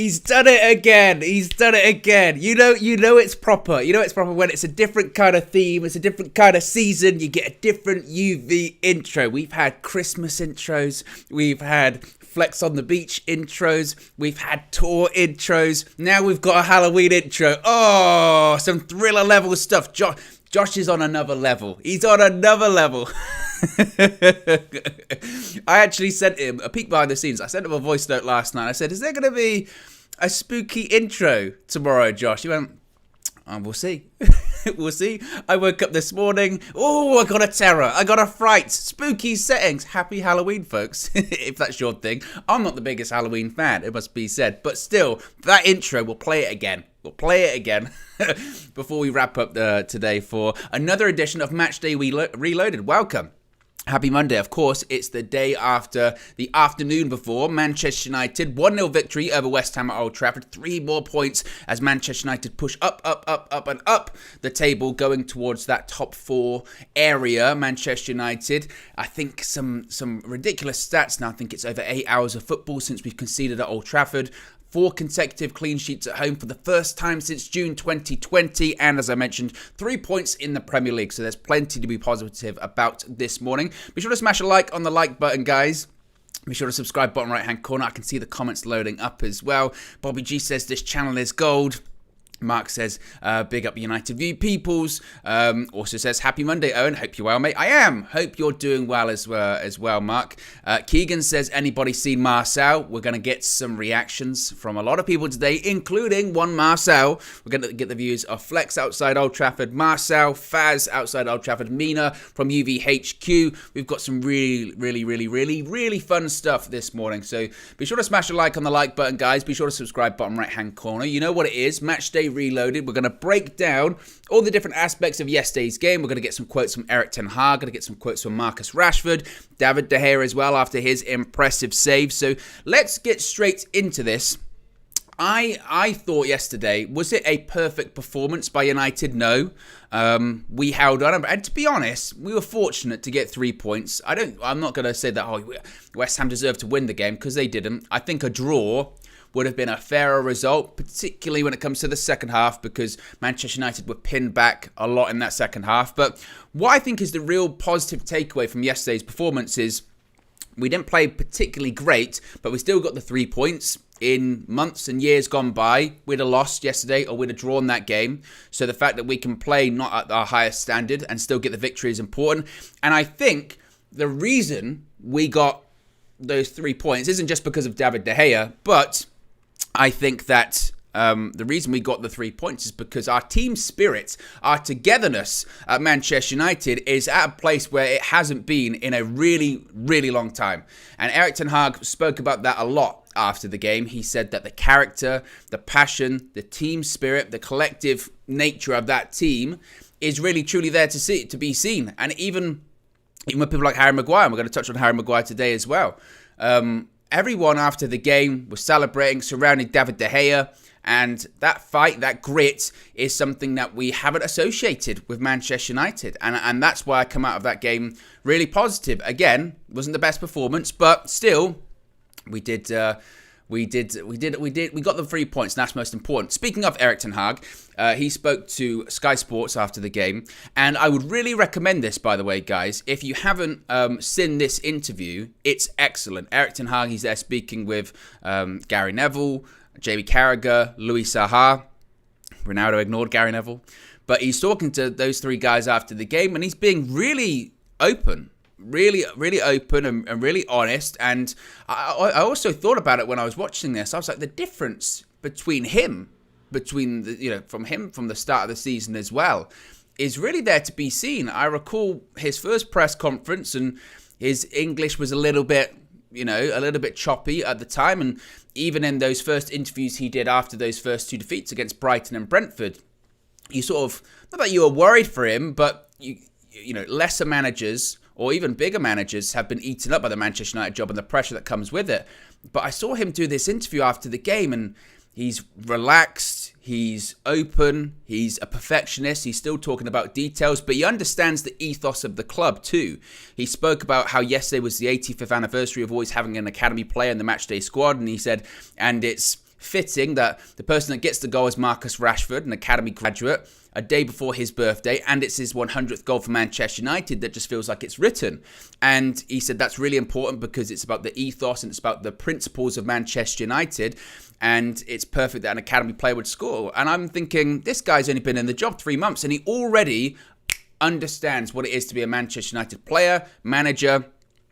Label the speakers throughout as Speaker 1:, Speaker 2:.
Speaker 1: He's done it again. You know it's proper. You know it's proper when it's a different kind of theme. It's a different kind of season. You get a different UV intro. We've had Christmas intros. We've had Flex on the Beach intros. We've had tour intros. Now we've got a Halloween intro. Oh, some thriller level stuff. Josh is on another level. He's on another level. I actually sent him a peek behind the scenes. I sent him a voice note last night. I said, is there going to be a spooky intro tomorrow, Josh? He went, we'll see. We'll see. I woke up this morning. Oh, I got a terror. I got a fright. Spooky settings. Happy Halloween, folks. If that's your thing. I'm not the biggest Halloween fan, it must be said. But still, that intro, we'll play it again. Before we wrap up today for another edition of Matchday Reloaded. Welcome. Happy Monday. Of course, it's the day after the afternoon before Manchester United 1-0 victory over West Ham at Old Trafford. 3 more points as Manchester United push up and up the table, going towards that top 4 area. Manchester United, I think some ridiculous stats now. I think it's over 8 hours of football since we've conceded at Old Trafford. 4 consecutive clean sheets at home for the first time since June 2020. And as I mentioned, 3 points in the Premier League. So there's plenty to be positive about this morning. Be sure to smash a like on the like button, guys. Be sure to subscribe, bottom right hand corner. I can see the comments loading up as well. Bobby G says this channel is gold. Mark says, big up United View peoples. Also says, happy Monday, Owen. Hope you're well, mate. I am. Hope you're doing well as well, Mark. Keegan says, anybody seen Marcel? We're going to get some reactions from a lot of people today, including one Marcel. We're going to get the views of Flex outside Old Trafford, Marcel, Faz outside Old Trafford, Mina from UVHQ. We've got some really fun stuff this morning. So be sure to smash a like on the like button, guys. Be sure to subscribe, bottom right hand corner. You know what it is. Matchday Reloaded. We're going to break down all the different aspects of yesterday's game. We're going to get some quotes from Erik ten Hag. Going to get some quotes from Marcus Rashford, David De Gea as well after his impressive save. So let's get straight into this. I thought yesterday, was it a perfect performance by United? No. We held on, and to be honest, we were fortunate to get 3 points. I'm not going to say that West Ham deserved to win the game, because they didn't. I think a draw would have been a fairer result, particularly when it comes to the second half, because Manchester United were pinned back a lot in that second half. But what I think is the real positive takeaway from yesterday's performance is we didn't play particularly great, but we still got the 3 points. In months and years gone by, we'd have lost yesterday or we'd have drawn that game. So the fact that we can play not at our highest standard and still get the victory is important. And I think the reason we got those 3 points isn't just because of David De Gea, but I think that the reason we got the 3 points is because our team spirit, our togetherness at Manchester United is at a place where it hasn't been in a really long time. And Erik ten Hag spoke about that a lot after the game. He said that the character, the passion, the team spirit, the collective nature of that team is really truly there to be seen. And even with people like Harry Maguire, and we're going to touch on Harry Maguire today as well. Everyone after the game was celebrating, surrounding David De Gea, and that fight, that grit, is something that we haven't associated with Manchester United, and that's why I come out of that game really positive. Again, wasn't the best performance, but still, we got the 3 points, and that's most important. Speaking of Erik ten Hag, he spoke to Sky Sports after the game, and I would really recommend this, by the way, guys. If you haven't seen this interview, it's excellent. Erik ten Hag, he's there speaking with Gary Neville, Jamie Carragher, Louis Saha. Ronaldo ignored Gary Neville, but he's talking to those 3 guys after the game, and he's being really open. Really open and really honest. And I also thought about it when I was watching this. I was like, the difference between from the start of the season as well, is really there to be seen. I recall his first press conference, and his English was a little bit choppy at the time. And even in those first interviews he did after those first 2 defeats against Brighton and Brentford, you sort of, not that you were worried for him, but lesser managers or even bigger managers have been eaten up by the Manchester United job and the pressure that comes with it. But I saw him do this interview after the game, and he's relaxed, he's open, he's a perfectionist, he's still talking about details, but he understands the ethos of the club too. He spoke about how yesterday was the 85th anniversary of always having an academy player in the matchday squad, and he said, and it's fitting that the person that gets the goal is Marcus Rashford, an academy graduate, a day before his birthday, and it's his 100th goal for Manchester United that just feels like it's written. And he said that's really important because it's about the ethos and it's about the principles of Manchester United, and it's perfect that an academy player would score. And I'm thinking, this guy's only been in the job 3 months, and he already understands what it is to be a Manchester United player, manager,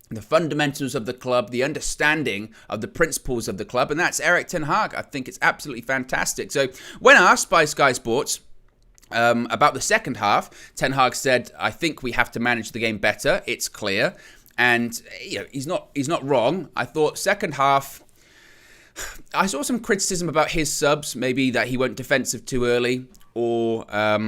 Speaker 1: the fundamentals of the club, the understanding of the principles of the club, and that's Erik ten Hag. I think it's absolutely fantastic. So when asked by Sky Sports about the second half, Ten Hag said, I think we have to manage the game better. It's clear. And he's not wrong. I thought second half, I saw some criticism about his subs, maybe that he went defensive too early, or I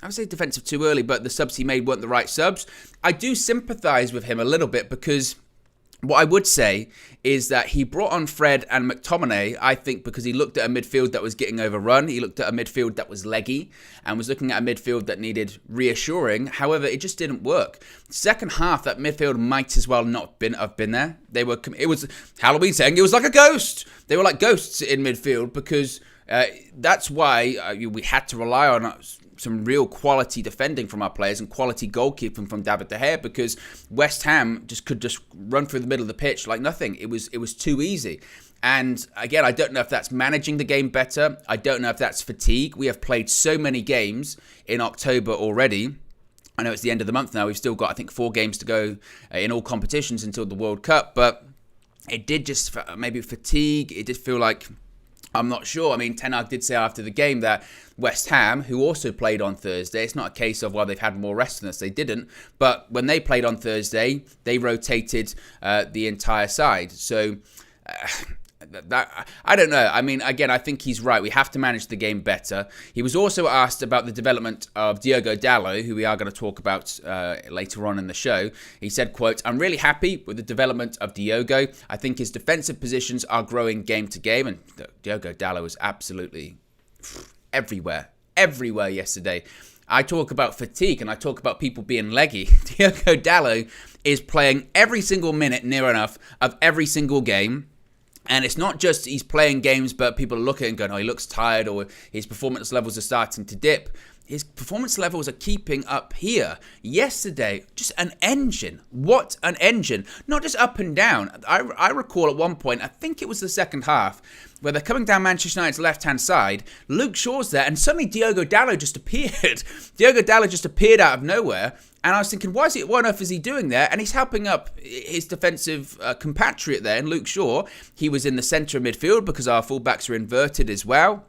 Speaker 1: would say defensive too early, but the subs he made weren't the right subs. I do sympathise with him a little bit because what I would say is that he brought on Fred and McTominay, I think, because he looked at a midfield that was getting overrun. He looked at a midfield that was leggy and was looking at a midfield that needed reassuring. However, it just didn't work. Second half, that midfield might as well not have been there. It was Halloween saying it was like a ghost. They were like ghosts in midfield because that's why we had to rely on some real quality defending from our players and quality goalkeeping from David De Gea, because West Ham could run through the middle of the pitch like nothing. It was too easy. And again, I don't know if that's managing the game better. I don't know if that's fatigue. We have played so many games in October already. I know it's the end of the month now. We've still got, I think, 4 games to go in all competitions until the World Cup. But it did just, maybe fatigue. It did feel like, I'm not sure. I mean, Ten Hag did say after the game that West Ham, who also played on Thursday, it's not a case of, well, they've had more rest than us. They didn't. But when they played on Thursday, they rotated the entire side. So that I don't know. I mean, again, I think he's right. We have to manage the game better. He was also asked about the development of Diogo Dalot, who we are going to talk about later on in the show. He said, quote, I'm really happy with the development of Diogo. I think his defensive positions are growing game to game. And Diogo Dalot was absolutely everywhere yesterday. I talk about fatigue and I talk about people being leggy. Diogo Dalot is playing every single minute near enough of every single game. And it's not just he's playing games, but people are looking and going, oh, he looks tired, or his performance levels are starting to dip. His performance levels are keeping up here. Yesterday, just an engine. What an engine. Not just up and down. I recall at one point, I think it was the second half, where they're coming down Manchester United's left-hand side. Luke Shaw's there, and suddenly Diogo Dalot just appeared. Diogo Dalot just appeared out of nowhere. And I was thinking, what on earth is he doing there? And he's helping up his defensive compatriot there in Luke Shaw. He was in the centre of midfield because our fullbacks are inverted as well.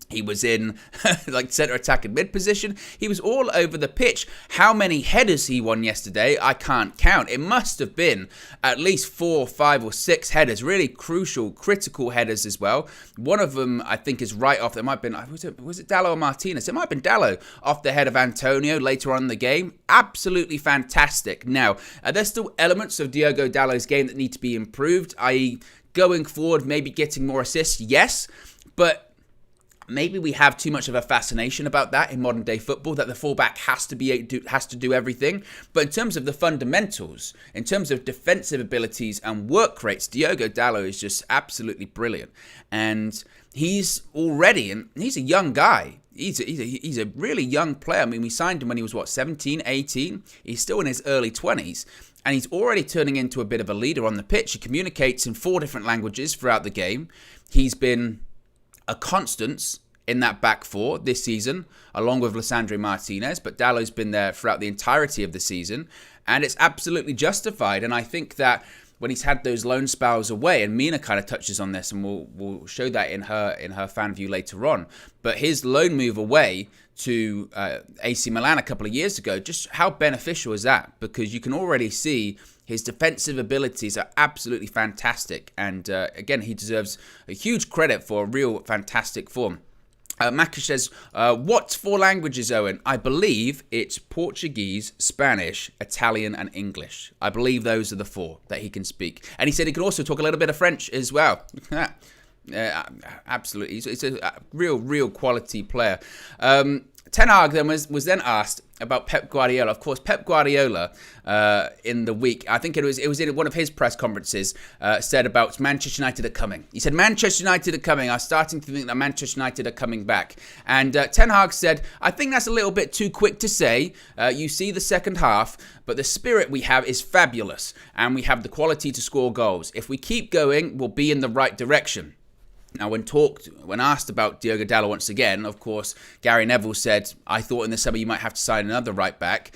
Speaker 1: He was in like centre attack and mid position. He was all over the pitch. How many headers he won yesterday, I can't count. It must have been at least 4, 5 or 6 headers. Really crucial, critical headers as well. One of them, I think, is right off. There might have been, was it Dalot or Martinez? It might have been Dalot off the head of Antonio later on in the game. Absolutely fantastic. Now, there's still elements of Diogo Dalot's game that need to be improved, i.e. going forward, maybe getting more assists. Yes, but maybe we have too much of a fascination about that in modern day football, that the fullback has to do everything. But in terms of the fundamentals, in terms of defensive abilities and work rates, Diogo Dalot is just absolutely brilliant. And he's a young guy. He's a really young player. I mean, we signed him when he was, 17, 18? He's still in his early 20s. And he's already turning into a bit of a leader on the pitch. He communicates in 4 different languages throughout the game. He's been a constant in that back 4 this season, along with Lisandro Martinez, but Dalot's been there throughout the entirety of the season, and it's absolutely justified. And I think that when he's had those loan spells away, and Mina kind of touches on this, and we'll show that in her fan view later on, but his loan move away to AC Milan a couple of years ago, just how beneficial is that? Because you can already see his defensive abilities are absolutely fantastic. And again, he deserves a huge credit for a real fantastic form. Makash says, what 4 languages, Owen? I believe it's Portuguese, Spanish, Italian, and English. I believe those are the 4 that he can speak. And he said he can also talk a little bit of French as well. Absolutely. He's a real quality player. Ten Ten Hag then was then asked about Pep Guardiola. Of course, Pep Guardiola in the week, I think it was in one of his press conferences, said about Manchester United are coming. He said, Manchester United are coming. I'm starting to think that Manchester United are coming back. And Ten Hag said, I think that's a little bit too quick to say. You see the second half, but the spirit we have is fabulous. And we have the quality to score goals. If we keep going, we'll be in the right direction. Now, when asked about Diogo Dalot once again, of course, Gary Neville said, I thought in the summer you might have to sign another right back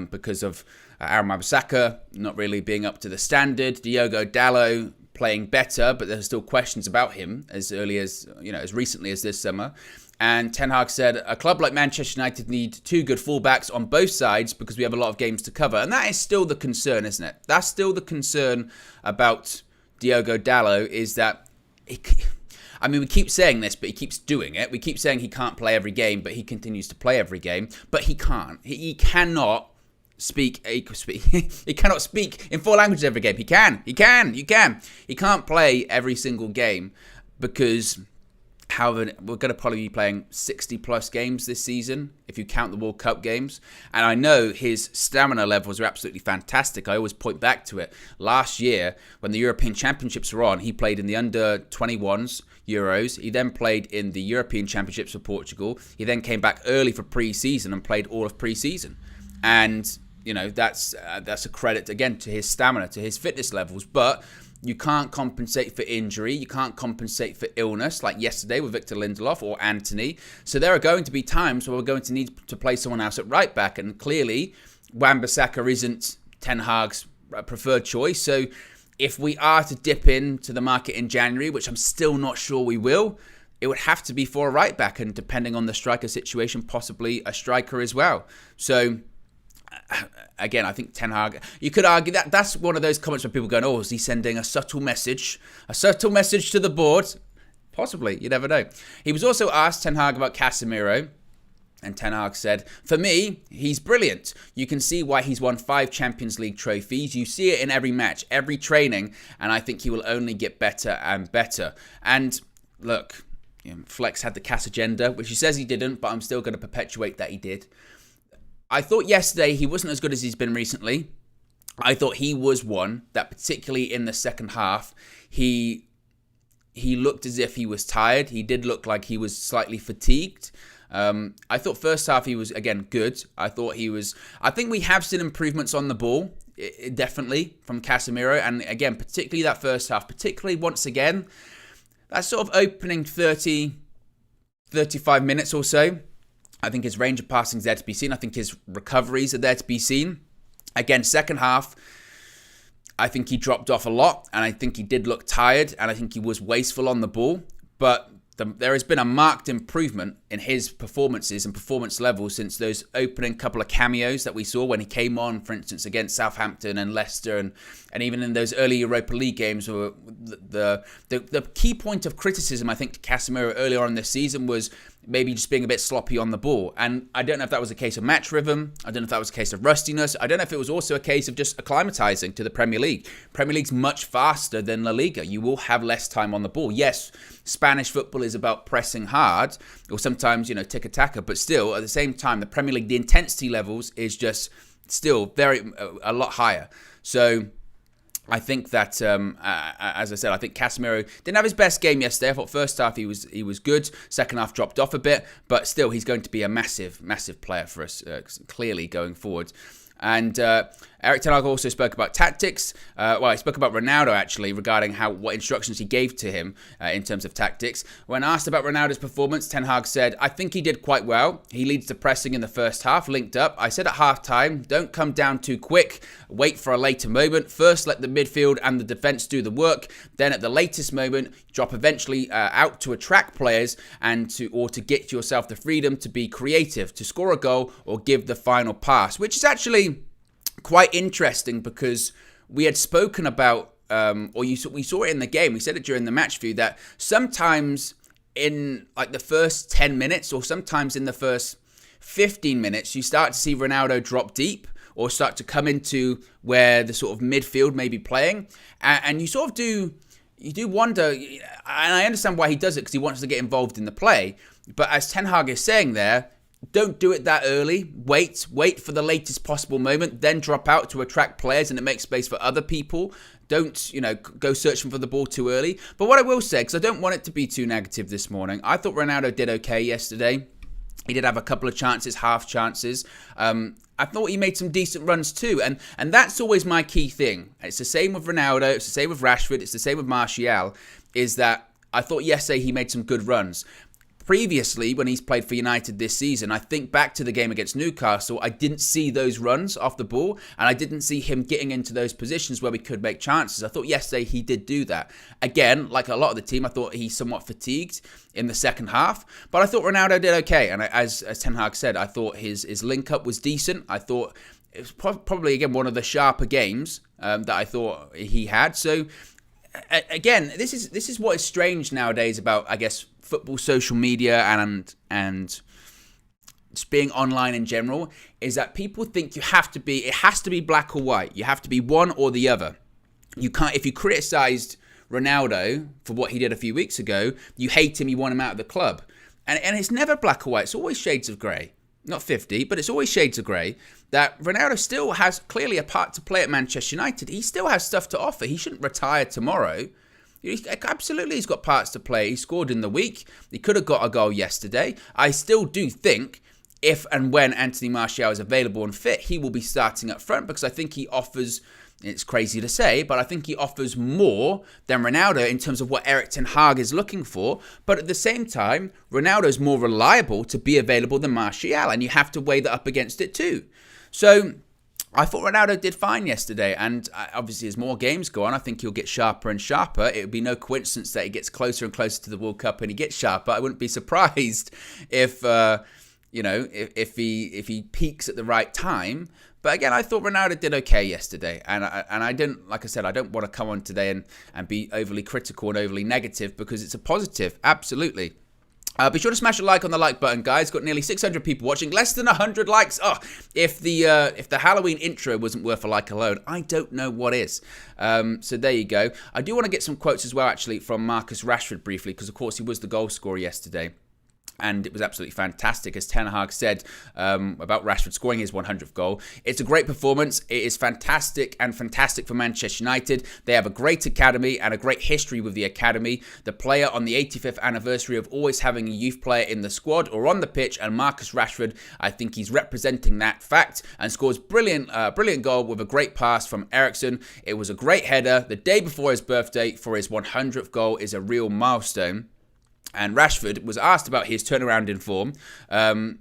Speaker 1: because of Aaron Wan-Bissaka not really being up to the standard. Diogo Dalot playing better, but there's still questions about him as recently as this summer. And Ten Hag said, a club like Manchester United need two good fullbacks on both sides because we have a lot of games to cover. And that is still the concern, isn't it? That's still the concern about Diogo Dalot, is that we keep saying this, but he keeps doing it. We keep saying he can't play every game, but he continues to play every game. But he can't. He cannot speak. He cannot speak in four languages every game. He can. He can't play every single game because, however, we're going to probably be playing 60 plus games this season if you count the World Cup games. And I know his stamina levels are absolutely fantastic. I always point back to it. Last year, when the European Championships were on, he played in the under 21s Euros. He then played in the European Championships for Portugal. He then came back early for pre-season and played all of pre-season. And, that's a credit, again, to his stamina, to his fitness levels. But you can't compensate for injury. You can't compensate for illness, like yesterday with Victor Lindelof or Antony. So there are going to be times where we're going to need to play someone else at right back. And clearly, Wan-Bissaka isn't Ten Hag's preferred choice. So if we are to dip into the market in January, which I'm still not sure we will, it would have to be for a right back. And depending on the striker situation, possibly a striker as well. So again, I think Ten Hag, you could argue that that's one of those comments where people go, oh, is he sending a subtle message to the board? Possibly, you never know. He was also asked, Ten Hag, about Casemiro, and Ten Hag said, for me, he's brilliant. You can see why he's won 5 Champions League trophies. You see it in every match, every training, and I think he will only get better and better. And look, Flex had the Cas agenda, which he says he didn't, but I'm still going to perpetuate that he did. I thought yesterday he wasn't as good as he's been recently. I thought he was one that, particularly in the second half, he looked as if he was tired. He did look like he was slightly fatigued. I thought first half he was, again, good. I think we have seen improvements on the ball, definitely, from Casemiro. And again, particularly that first half, particularly once again, that sort of opening 35 minutes or so. I think his range of passing is there to be seen. I think his recoveries are there to be seen. Again, second half, I think he dropped off a lot, and I think he did look tired, and I think he was wasteful on the ball. But there has been a marked improvement in his performances and performance levels since those opening couple of cameos that we saw when he came on, for instance, against Southampton and Leicester, and even in those early Europa League games. Where the key point of criticism, I think, to Casemiro earlier on this season was maybe just being a bit sloppy on the ball. And I don't know if that was a case of match rhythm. I don't know if that was a case of rustiness. I don't know if it was also a case of just acclimatizing to the Premier League. Premier League's much faster than La Liga. You will have less time on the ball. Yes, Spanish football is about pressing hard, or sometimes, tiki-taka, but still, at the same time, the Premier League, the intensity levels is just still a lot higher. So I think that, as I said, I think Casemiro didn't have his best game yesterday. I thought first half he was good. Second half dropped off a bit, but still he's going to be a massive, massive player for us, clearly going forward. And Erik ten Hag also spoke about tactics. He spoke about Ronaldo, actually, regarding what instructions he gave to him in terms of tactics. When asked about Ronaldo's performance, Ten Hag said, I think he did quite well. He leads the pressing in the first half, linked up. I said at half-time, don't come down too quick. Wait for a later moment. First, let the midfield and the defence do the work. Then at the latest moment, drop eventually out to attract players or to get yourself the freedom to be creative, to score a goal or give the final pass, which is actually quite interesting because we had spoken about, we saw it in the game, we said it during the match view, that sometimes in like the first 10 minutes or sometimes in the first 15 minutes, you start to see Ronaldo drop deep or start to come into where the sort of midfield may be playing. And you sort of do wonder, and I understand why he does it because he wants to get involved in the play. But as Ten Hag is saying there, don't do it that early. Wait for the latest possible moment, then drop out to attract players and it makes space for other people. Don't, go searching for the ball too early. But what I will say, because I don't want it to be too negative this morning, I thought Ronaldo did okay yesterday. He did have a couple of chances, half chances. I thought he made some decent runs too. And that's always my key thing. It's the same with Ronaldo. It's the same with Rashford. It's the same with Martial. Is that I thought yesterday he made some good runs. Previously, when he's played for United this season, I think back to the game against Newcastle, I didn't see those runs off the ball, and I didn't see him getting into those positions where we could make chances. I thought yesterday he did do that. Again, like a lot of the team, I thought he somewhat fatigued in the second half, but I thought Ronaldo did okay, and as Ten Hag said, I thought his link-up was decent. I thought it was probably, again, one of the sharper games that I thought he had. So, again, this is what is strange nowadays about, I guess, football social media and just being online in general, is that people think it has to be black or white. You have to be one or the other. You can't, if you criticised Ronaldo for what he did a few weeks ago, you hate him, you want him out of the club. And it's never black or white, it's always shades of grey. Not 50, but it's always shades of grey. That Ronaldo still has clearly a part to play at Manchester United. He still has stuff to offer. He shouldn't retire tomorrow. Absolutely, he's got parts to play. He scored in the week. He could have got a goal yesterday. I still do think if and when Anthony Martial is available and fit, he will be starting up front because I think he offers, it's crazy to say, but I think he offers more than Ronaldo in terms of what Erik ten Hag is looking for. But at the same time, Ronaldo is more reliable to be available than Martial, and you have to weigh that up against it too. So I thought Ronaldo did fine yesterday, and obviously as more games go on, I think he'll get sharper and sharper. It would be no coincidence that he gets closer and closer to the World Cup and he gets sharper. I wouldn't be surprised if if he peaks at the right time. But again, I thought Ronaldo did okay yesterday, and I didn't, like I said, I don't want to come on today and be overly critical and overly negative because it's a positive, absolutely. Be sure to smash a like on the like button, guys. Got nearly 600 people watching, less than 100 likes. Oh, if the Halloween intro wasn't worth a like alone, I don't know what is. So there you go. I do want to get some quotes as well, actually, from Marcus Rashford briefly, because of course he was the goal scorer yesterday. And it was absolutely fantastic, as Ten Hag said about Rashford scoring his 100th goal. It's a great performance. It is fantastic for Manchester United. They have a great academy and a great history with the academy. The player on the 85th anniversary of always having a youth player in the squad or on the pitch, and Marcus Rashford, I think he's representing that fact and scores brilliant goal with a great pass from Eriksen. It was a great header. The day before his birthday for his 100th goal is a real milestone. And Rashford was asked about his turnaround in form,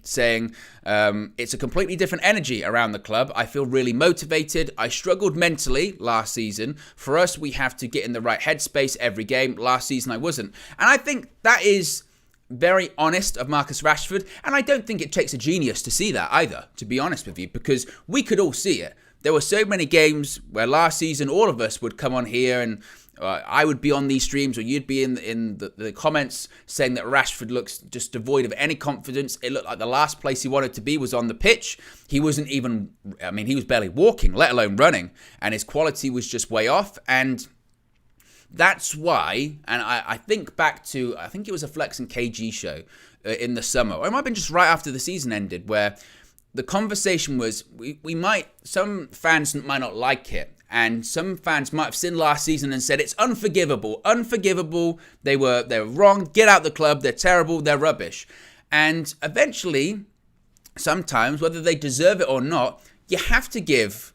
Speaker 1: saying, it's a completely different energy around the club. I feel really motivated. I struggled mentally last season. For us, we have to get in the right headspace every game. Last season, I wasn't. And I think that is very honest of Marcus Rashford. And I don't think it takes a genius to see that either, to be honest with you, because we could all see it. There were so many games where last season all of us would come on here and I would be on these streams, or you'd be in the comments saying that Rashford looks just devoid of any confidence. It looked like the last place he wanted to be was on the pitch. He wasn't even, he was barely walking, let alone running. And his quality was just way off. And that's why, and I think back to, I think it was a Flex and KG show in the summer, or it might have been just right after the season ended, where the conversation was, some fans might not like it. And some fans might have seen last season and said, it's unforgivable. They were wrong. Get out the club. They're terrible. They're rubbish. And eventually, sometimes, whether they deserve it or not, you have to give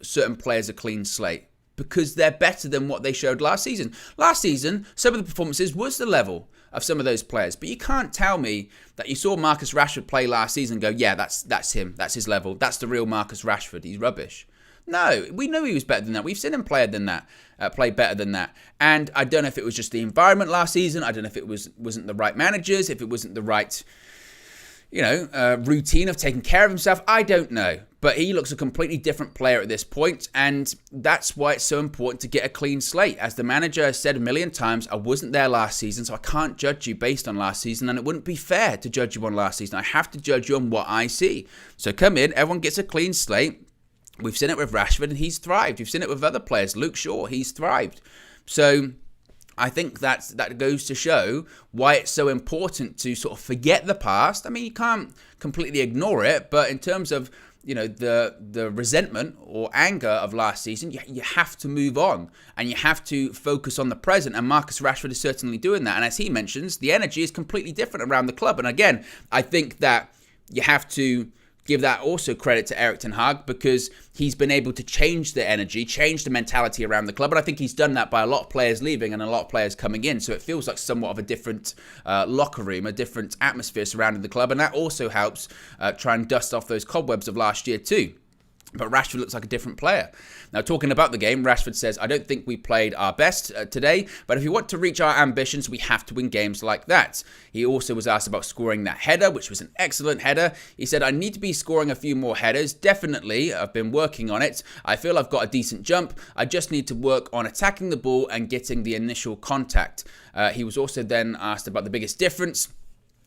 Speaker 1: certain players a clean slate because they're better than what they showed last season. Last season, some of the performances was the level of some of those players. But you can't tell me that you saw Marcus Rashford play last season and go, yeah, that's him. That's his level. That's the real Marcus Rashford. He's rubbish. No, we knew he was better than that. We've seen him play better than that. And I don't know if it was just the environment last season. I don't know if it wasn't the right managers, if it wasn't the right, routine of taking care of himself. I don't know. But he looks a completely different player at this point, and that's why it's so important to get a clean slate. As the manager has said a million times, I wasn't there last season, so I can't judge you based on last season, and it wouldn't be fair to judge you on last season. I have to judge you on what I see. So come in, everyone gets a clean slate. We've seen it with Rashford and he's thrived. We've seen it with other players. Luke Shaw, he's thrived. So I think that goes to show why it's so important to sort of forget the past. I mean, you can't completely ignore it, but in terms of, you know, the resentment or anger of last season, you have to move on and you have to focus on the present. And Marcus Rashford is certainly doing that. And as he mentions, the energy is completely different around the club. And again, I think that you have to give that also credit to Erik ten Hag, because he's been able to change the energy, change the mentality around the club. And I think he's done that by a lot of players leaving and a lot of players coming in. So it feels like somewhat of a different locker room, a different atmosphere surrounding the club. And that also helps try and dust off those cobwebs of last year too. But Rashford looks like a different player. Now, talking about the game, Rashford says, I don't think we played our best today, but if we want to reach our ambitions, we have to win games like that. He also was asked about scoring that header, which was an excellent header. He said, I need to be scoring a few more headers. Definitely, I've been working on it. I feel I've got a decent jump. I just need to work on attacking the ball and getting the initial contact. He was also then asked about the biggest difference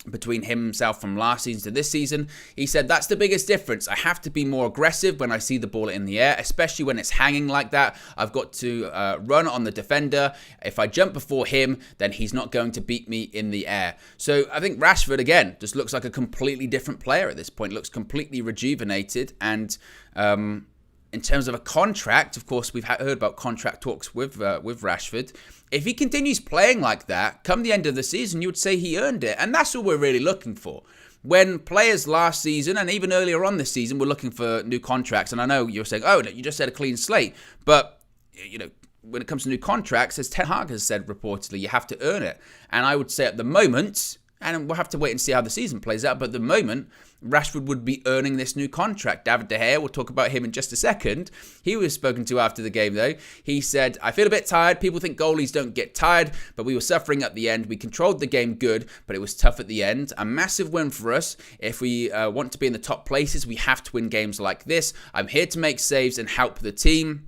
Speaker 1: between himself from last season to this season. He said, that's the biggest difference. I have to be more aggressive when I see the ball in the air, especially when it's hanging like that. I've got to run on the defender. If I jump before him, then he's not going to beat me in the air. So I think Rashford, again, just looks like a completely different player at this point, looks completely rejuvenated. And in terms of a contract, of course, we've heard about contract talks with Rashford. If he continues playing like that, come the end of the season, you would say he earned it. And that's all we're really looking for. When players last season and even earlier on this season were looking for new contracts, and I know you're saying, oh, you just said a clean slate. But, you know, when it comes to new contracts, as Ten Hag has said reportedly, you have to earn it. And I would say at the moment, and we'll have to wait and see how the season plays out, but at the moment, Rashford would be earning this new contract. David De Gea, we'll talk about him in just a second. He was spoken to after the game, though. He said, I feel a bit tired. People think goalies don't get tired, but we were suffering at the end. We controlled the game good, but it was tough at the end. A massive win for us. If we want to be in the top places, we have to win games like this. I'm here to make saves and help the team.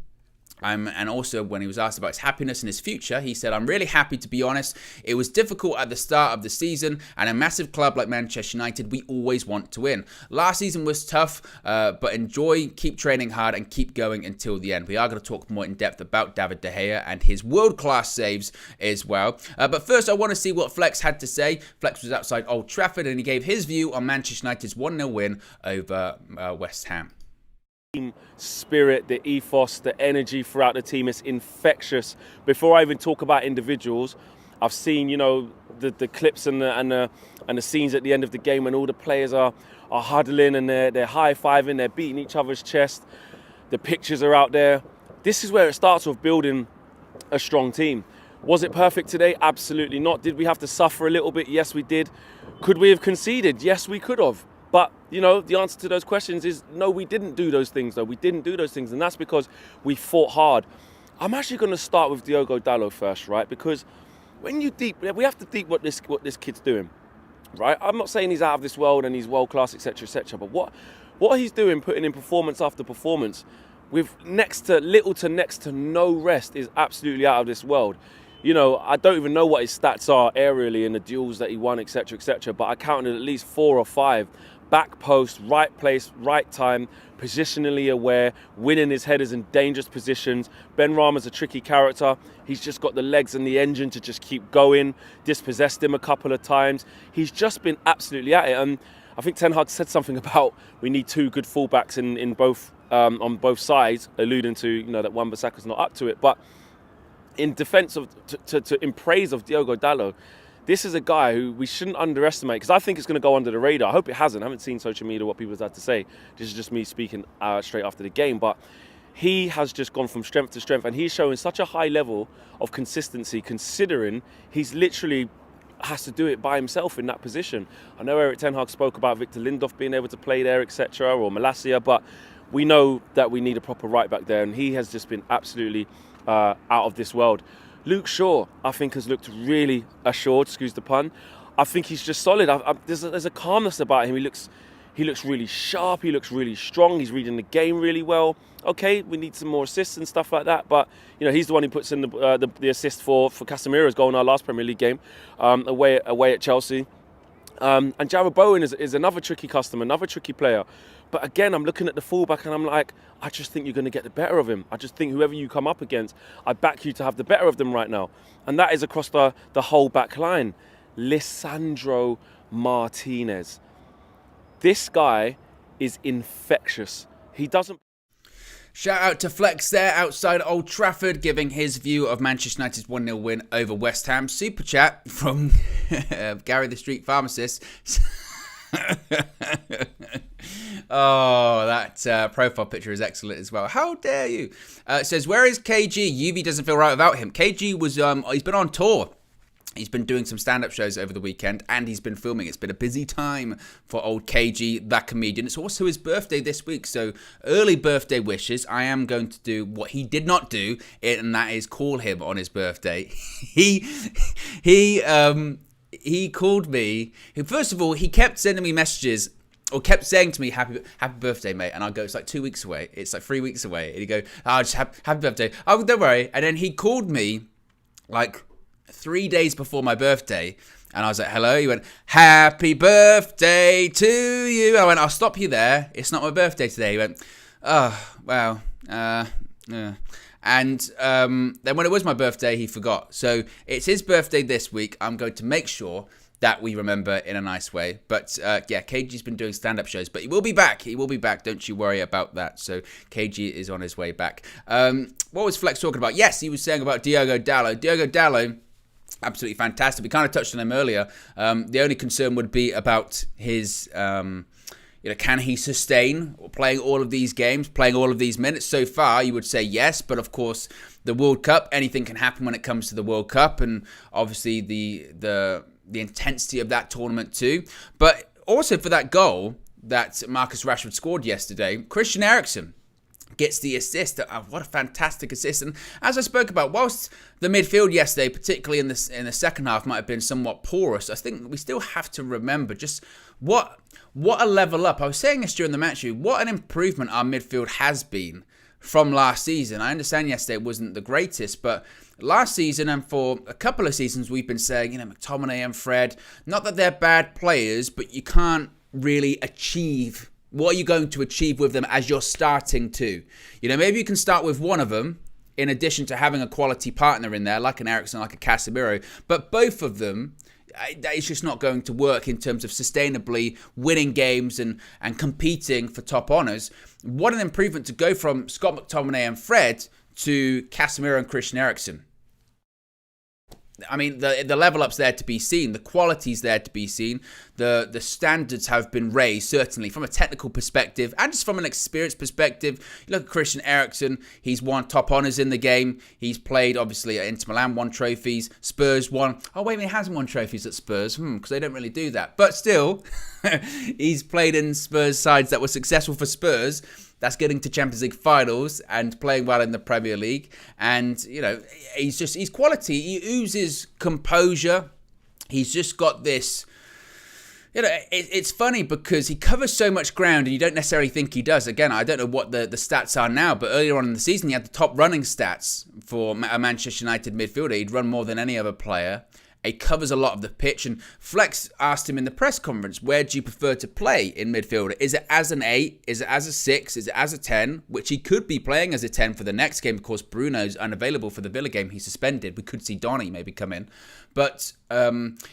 Speaker 1: And also, when he was asked about his happiness and his future, he said, I'm really happy, to be honest. It was difficult at the start of the season, and a massive club like Manchester United, we always want to win. Last season was tough, but enjoy, keep training hard, and keep going until the end. We are going to talk more in depth about David De Gea and his world-class saves as well. But first, I want to see what Flex had to say. Flex was outside Old Trafford, and he gave his view on Manchester United's 1-0 win over West Ham.
Speaker 2: Spirit, the ethos, the energy throughout the team is infectious. Before I even talk about individuals, I've seen, you know, the clips and the scenes at the end of the game when all the players are huddling and they're high-fiving, they're beating each other's chest. The pictures are out there. This is where it starts with building a strong team. Was it perfect today? Absolutely not. Did we have to suffer a little bit? Yes, we did. Could we have conceded? Yes, we could have. But, you know, the answer to those questions is no, we didn't do those things, though. We didn't do those things, and that's because we fought hard. I'm actually going to start with Diogo Dalot first, right? Because when you we have to deep what this kid's doing, right? I'm not saying he's out of this world and he's world-class, etc., but what he's doing, putting in performance after performance, with little to next to no rest, is absolutely out of this world. You know, I don't even know what his stats are aerially in the duels that he won, etc., but I counted at least 4 or 5. Back post, right place, right time, positionally aware, winning his headers in dangerous positions. Ben Rama's a tricky character. He's just got the legs and the engine to just keep going. Dispossessed him a couple of times. He's just been absolutely at it. And I think Ten Hag said something about we need 2 good fullbacks in both on both sides, alluding to, you know, that Wan-Bissaka's not up to it. But in defence of, in praise of Diogo Dalot, this is a guy who we shouldn't underestimate, because I think it's going to go under the radar. I hope it hasn't. I haven't seen social media what people have had to say. This is just me speaking straight after the game. But he has just gone from strength to strength, and he's showing such a high level of consistency, considering he's literally has to do it by himself in that position. I know Erik ten Hag spoke about Victor Lindelof being able to play there, etc., or Malacia, but we know that we need a proper right back there, and he has just been absolutely out of this world. Luke Shaw, I think, has looked really assured, excuse the pun. I think he's just solid. There's a calmness about him. He looks really sharp. He looks really strong. He's reading the game really well. Okay, we need some more assists and stuff like that. But, you know, he's the one who puts in the assist for Casemiro's goal in our last Premier League game away at Chelsea. And Jarrod Bowen is another tricky customer, another tricky player. But again, I'm looking at the fullback and I'm like, I just think you're going to get the better of him. I just think whoever you come up against, I back you to have the better of them right now. And that is across the whole back line. Lisandro Martinez. This guy is infectious. He doesn't...
Speaker 1: Shout out to Flex there outside Old Trafford, giving his view of Manchester United's 1-0 win over West Ham. Super chat from Gary the Street Pharmacist. Oh, that profile picture is excellent as well. How dare you? It says, where is KG? UV doesn't feel right without him. KG was, he's been on tour. He's been doing some stand-up shows over the weekend, and he's been filming. It's been a busy time for old KG, that comedian. It's also his birthday this week, so early birthday wishes. I am going to do what he did not do, and that is call him on his birthday. He called me. First of all, he kept sending me messages, or kept saying to me, happy birthday, mate. And I go, it's like 2 weeks away. It's like 3 weeks away. And he go, just happy birthday. Oh, don't worry. And then he called me, like, 3 days before my birthday, and I was like, hello. He went, happy birthday to you. I went, I'll stop you there. It's not my birthday today. He went, oh, wow. And then when it was my birthday, he forgot. So it's his birthday this week. I'm going to make sure that we remember in a nice way. But yeah, KG's been doing stand-up shows, but he will be back. He will be back. Don't you worry about that. So KG is on his way back. What was Flex talking about? Yes, he was saying about Diogo Dalot. Diogo Dalot, absolutely fantastic. We kind of touched on him earlier. The only concern would be about his, can he sustain playing all of these games, playing all of these minutes? So far, you would say yes, but of course, the World Cup, anything can happen when it comes to the World Cup, and obviously the intensity of that tournament too. But also for that goal that Marcus Rashford scored yesterday, Christian Eriksen gets the assist. What a fantastic assist. And as I spoke about, whilst the midfield yesterday, particularly in the second half, might have been somewhat porous, I think we still have to remember just what a level up. I was saying this during the match, what an improvement our midfield has been from last season. I understand yesterday it wasn't the greatest, but last season and for a couple of seasons we've been saying, McTominay and Fred, not that they're bad players, but you can't really achieve. What are you going to achieve with them as you're starting to? Maybe you can start with one of them in addition to having a quality partner in there, like an Eriksen, like a Casemiro. But both of them, it's just not going to work in terms of sustainably winning games and competing for top honours. What an improvement to go from Scott McTominay and Fred to Casemiro and Christian Eriksen. I mean, the level up's there to be seen. The quality's there to be seen. The standards have been raised, certainly, from a technical perspective and just from an experience perspective. You look at Christian Eriksen, he's won top honours in the game. He's played, obviously, at Inter Milan, won trophies. Spurs won. Oh, wait, he hasn't won trophies at Spurs, because they don't really do that. But still, he's played in Spurs sides that were successful for Spurs. That's getting to Champions League finals and playing well in the Premier League. And, he's quality. He oozes composure. He's just got this, it's funny because he covers so much ground and you don't necessarily think he does. Again, I don't know what the stats are now, but earlier on in the season, he had the top running stats for a Manchester United midfielder. He'd run more than any other player. He covers a lot of the pitch, and Flex asked him in the press conference, where do you prefer to play in midfield? Is it as an 8? Is it as a 6? Is it as a 10? Which he could be playing as a 10 for the next game. Of course, Bruno's unavailable for the Villa game. He's suspended. We could see Donny maybe come in. But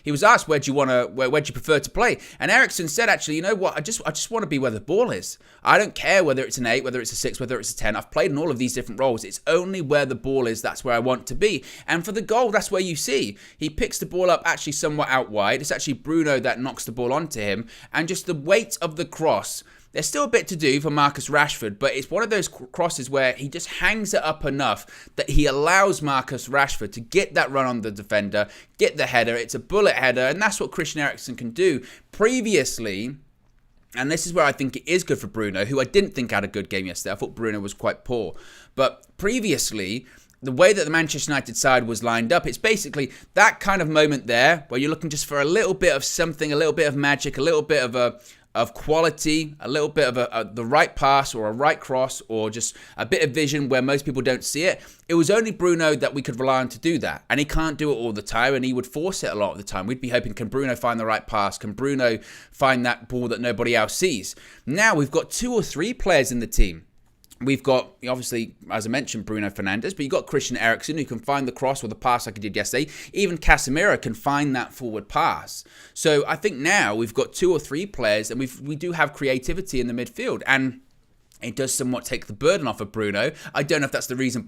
Speaker 1: he was asked, where do you prefer to play? And Eriksen said, actually, you know what? I just want to be where the ball is. I don't care whether it's an 8, whether it's a 6, whether it's a 10. I've played in all of these different roles. It's only where the ball is. That's where I want to be. And for the goal, that's where you see he picks the ball up actually somewhat out wide. It's actually Bruno that knocks the ball onto him. And just the weight of the cross. There's still a bit to do for Marcus Rashford, but it's one of those crosses where he just hangs it up enough that he allows Marcus Rashford to get that run on the defender, get the header. It's a bullet header, and that's what Christian Eriksen can do. Previously, and this is where I think it is good for Bruno, who I didn't think had a good game yesterday. I thought Bruno was quite poor. But previously, the way that the Manchester United side was lined up, it's basically that kind of moment there where you're looking just for a little bit of something, a little bit of magic, a little bit of of quality, a little bit of the right pass or a right cross or just a bit of vision where most people don't see it. It was only Bruno that we could rely on to do that. And he can't do it all the time, and he would force it a lot of the time. We'd be hoping, can Bruno find the right pass? Can Bruno find that ball that nobody else sees? Now we've got 2 or 3 players in the team. We've got, obviously, as I mentioned, Bruno Fernandes, but you've got Christian Eriksen who can find the cross or the pass like he did yesterday. Even Casemiro can find that forward pass. So I think now we've got 2 or 3 players, and we do have creativity in the midfield. And it does somewhat take the burden off of Bruno. I don't know if that's the reason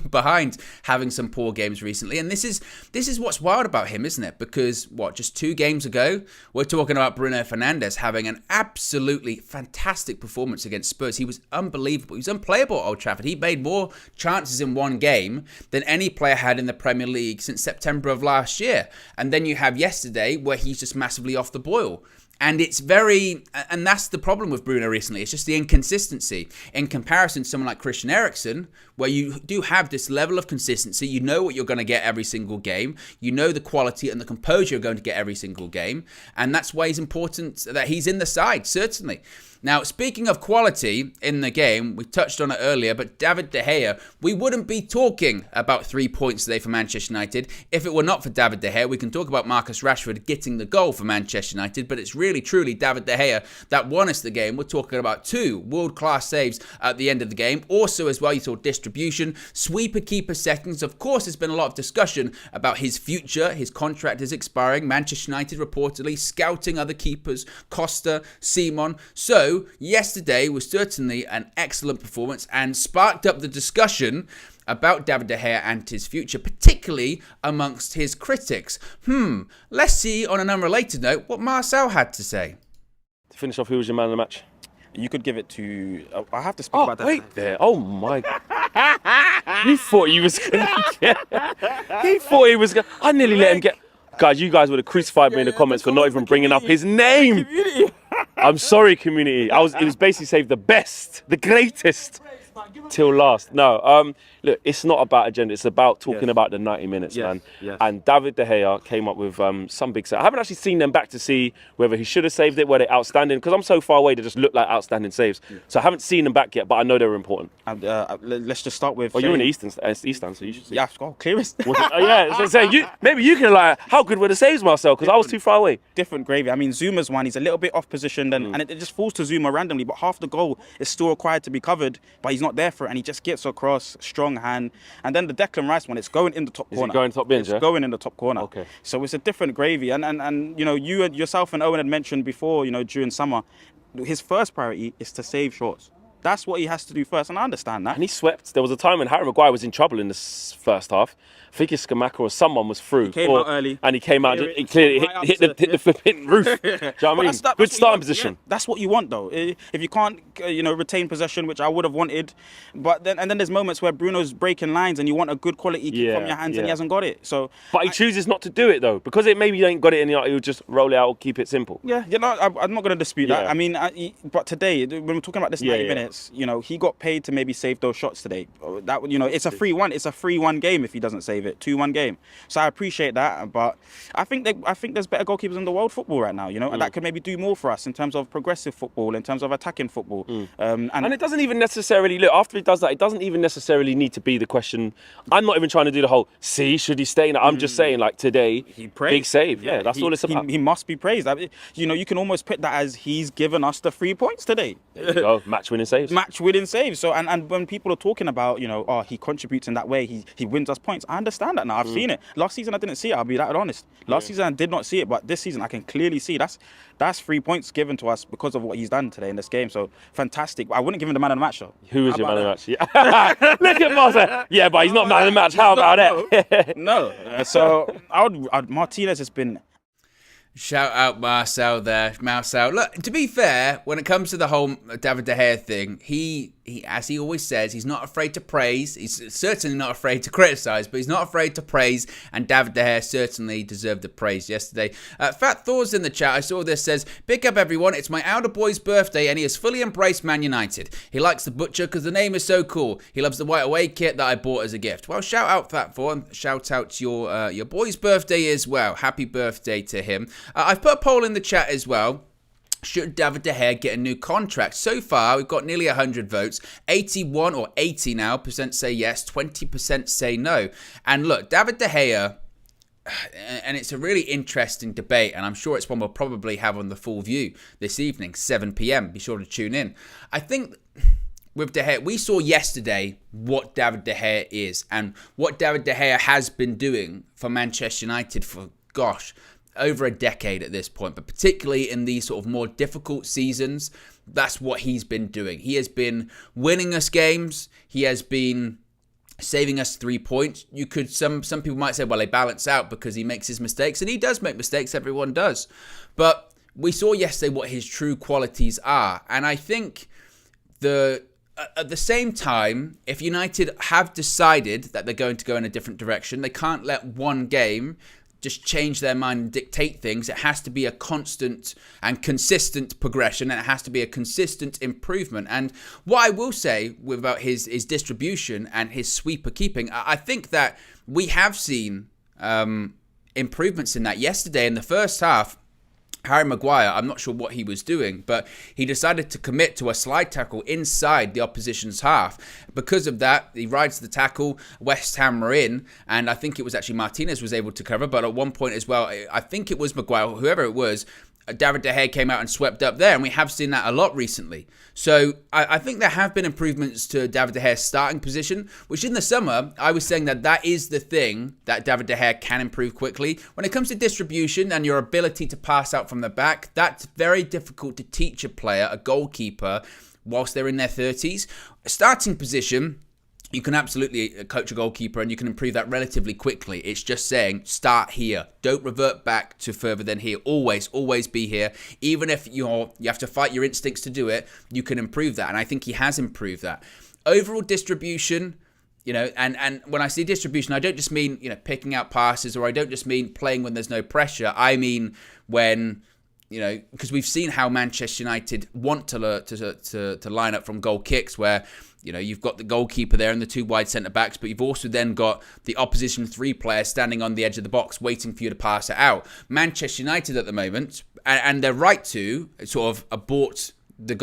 Speaker 1: behind having some poor games recently. And this is what's wild about him, isn't it? Because, just 2 games ago, we're talking about Bruno Fernandes having an absolutely fantastic performance against Spurs. He was unbelievable. He was unplayable at Old Trafford. He made more chances in one game than any player had in the Premier League since September of last year. And then you have yesterday where he's just massively off the boil. And and that's the problem with Bruno recently. It's just the inconsistency in comparison to someone like Christian Eriksen, where you do have this level of consistency. You know what you're going to get every single game. You know the quality and the composure you're going to get every single game. And that's why it's important that he's in the side, certainly. Now, speaking of quality in the game, we touched on it earlier, but David De Gea, we wouldn't be talking about 3 points today for Manchester United if it were not for David De Gea. We can talk about Marcus Rashford getting the goal for Manchester United, but it's really, truly David De Gea that won us the game. We're talking about 2 world-class saves at the end of the game. Also, as well, you saw distribution, sweeper keeper settings. Of course, there's been a lot of discussion about his future. His contract is expiring. Manchester United reportedly scouting other keepers, Costa, Simon. So, yesterday was certainly an excellent performance and sparked up the discussion about David De Gea and his future, particularly amongst his critics. Let's see, on an unrelated note, what Marcel had to say.
Speaker 2: To finish off, who was your man of the match?
Speaker 3: You could give it to... I have to speak about that.
Speaker 2: Wait there. Oh, my... He thought he was going to get... He thought he was going to... I nearly let him get... Guys, you guys would have crucified me in the comments for not even bringing up his name. I'm sorry, community. It was basically saved the best, the greatest, till last. No, look, it's not about agenda. It's about talking about the 90 minutes, man. Yes. And David De Gea came up with some big save. I haven't actually seen them back to see whether he should have saved it, were they outstanding, because I'm so far away they just look like outstanding saves. Yeah. So I haven't seen them back yet, but I know they were important.
Speaker 3: And let's just start with...
Speaker 2: Oh, you're in the East Stand, so you should see.
Speaker 3: Yeah, clearest.
Speaker 2: Yeah, so maybe you can, how good were the saves, Marcel, because I was too far away.
Speaker 3: Different gravy. I mean, Zuma's one, he's a little bit off position, and it just falls to Zuma randomly, but half the goal is still required to be covered, but he's not there for it, and he just gets across, strong hand. And then the Declan Rice one, it's going in the top corner.
Speaker 2: Is it going top bins,
Speaker 3: It's going in the top corner.
Speaker 2: Okay.
Speaker 3: So it's a different gravy. And you yourself and Owen had mentioned before, during summer, his first priority is to save shots. That's what he has to do first, and I understand that.
Speaker 2: And he swept. There was a time when Harry Maguire was in trouble in the first half. I think it's Skamaka or someone was through.
Speaker 3: He came out early.
Speaker 2: And he came out, he clearly hit the flipping roof. Do you know what I mean? Good starting position.
Speaker 3: Yeah, that's what you want, though. If you can't, retain possession, which I would have wanted, but then there's moments where Bruno's breaking lines and you want a good quality kick from your hands and he hasn't got it. So,
Speaker 2: but he chooses not to do it, though, because maybe he ain't got it and he'll just roll it out or keep it simple.
Speaker 3: Yeah, I'm not going to dispute that. I mean, but today, when we're talking about this 90 minutes, he got paid to maybe save those shots today. That it's a 3-1. It's a 3-1 game if he doesn't save it. 2-1 game. So I appreciate that, but I think there's better goalkeepers in the world football right now, and that could maybe do more for us in terms of progressive football, in terms of attacking football.
Speaker 2: And it doesn't even necessarily look after he does that. It doesn't even necessarily need to be the question. I'm not even trying to do the whole should he stay? I'm just saying today, big save. Yeah, that's all it's about.
Speaker 3: He must be praised. You can almost put that as he's given us the 3 points today.
Speaker 2: There you go. Match-winning saves.
Speaker 3: Match-winning saves. So and when people are talking about he contributes in that way, he wins us points. I understand that now. I've seen it. Last season I didn't see it. I'll be that honest. Last season I did not see it, but this season I can clearly see that's 3 points given to us because of what he's done today in this game. So fantastic. I wouldn't give him the man of the match though.
Speaker 2: Who is your man of the match? Yeah. Look at Marcel. Yeah, but he's not man of the match. How about that?
Speaker 3: No. So Martinez has been.
Speaker 1: Shout out Marcel there. Marcel. Look, to be fair, when it comes to the whole David De Gea thing, he, as he always says, he's not afraid to praise. He's certainly not afraid to criticise, but he's not afraid to praise. And David De Gea certainly deserved the praise yesterday. Fat Thor's in the chat. I saw this, says, big up everyone. It's my elder boy's birthday and he has fully embraced Man United. He likes the Butcher because the name is so cool. He loves the white away kit that I bought as a gift. Well, shout out Fat Thor and shout out your boy's birthday as well. Happy birthday to him. I've put a poll in the chat as well. should David De Gea get a new contract? So far, we've got nearly 100 votes. 81 or 80 now % say yes, 20% say no. And look, David De Gea, and it's a really interesting debate, and I'm sure it's one we'll probably have on The Full View this evening, 7 p.m. Be sure to tune in. I think with De Gea, we saw yesterday what David De Gea is and what David De Gea has been doing for Manchester United for, over a decade at this point, but particularly in these sort of more difficult seasons, that's what he's been doing. He has been winning us games. He has been saving us 3 points. You could some people might say, well, they balance out because he makes his mistakes, and he does make mistakes. Everyone does, but we saw yesterday what his true qualities are, and I think at the same time, if United have decided that they're going to go in a different direction, they can't let one game just change their mind and dictate things. It has to be a constant and consistent progression, and it has to be a consistent improvement. And what I will say about his distribution and his sweeper keeping, I think that we have seen improvements in that. Yesterday in the first half, Harry Maguire, I'm not sure what he was doing, but he decided to commit to a slide tackle inside the opposition's half. Because of that, he rides the tackle, West Ham were in, and I think it was actually Martinez was able to cover, but at one point as well, I think it was Maguire, whoever it was, David De Gea came out and swept up there, and we have seen that a lot recently. So I think there have been improvements to David De Gea's starting position, which in the summer, I was saying that is the thing that David De Gea can improve quickly. When it comes to distribution and your ability to pass out from the back, that's very difficult to teach a player, a goalkeeper, whilst they're in their 30s. A starting position, you can absolutely coach a goalkeeper and you can improve that relatively quickly. It's just saying, start here. Don't revert back to further than here. Always be here. Even if you have to fight your instincts to do it, you can improve that. And I think he has improved that. Overall distribution, and when I say distribution, I don't just mean, picking out passes, or I don't just mean playing when there's no pressure. I mean when, because we've seen how Manchester United want to line up from goal kicks, where you've got the goalkeeper there and the two wide centre-backs, but you've also then got the opposition 3 players standing on the edge of the box waiting for you to pass it out. Manchester United at the moment, and they're right to sort of abort the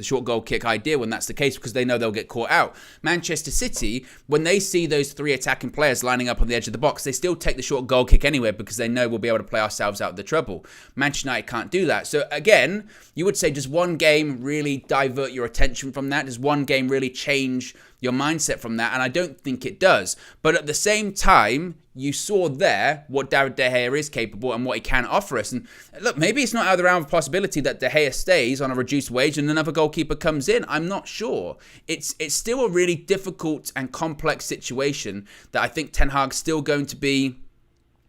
Speaker 1: short goal kick idea when that's the case, because they know they'll get caught out. Manchester City, when they see those 3 attacking players lining up on the edge of the box, they still take the short goal kick anyway, because they know we'll be able to play ourselves out of the trouble. Manchester United can't do that. So again, you would say, does one game really divert your attention from that? Does one game really change your mindset from that? And I don't think it does. But at the same time, you saw there what David De Gea is capable and what he can offer us. And look, maybe it's not out of the realm of possibility that De Gea stays on a reduced wage and another goalkeeper comes in. I'm not sure. It's still a really difficult and complex situation that I think Ten Hag's still going to be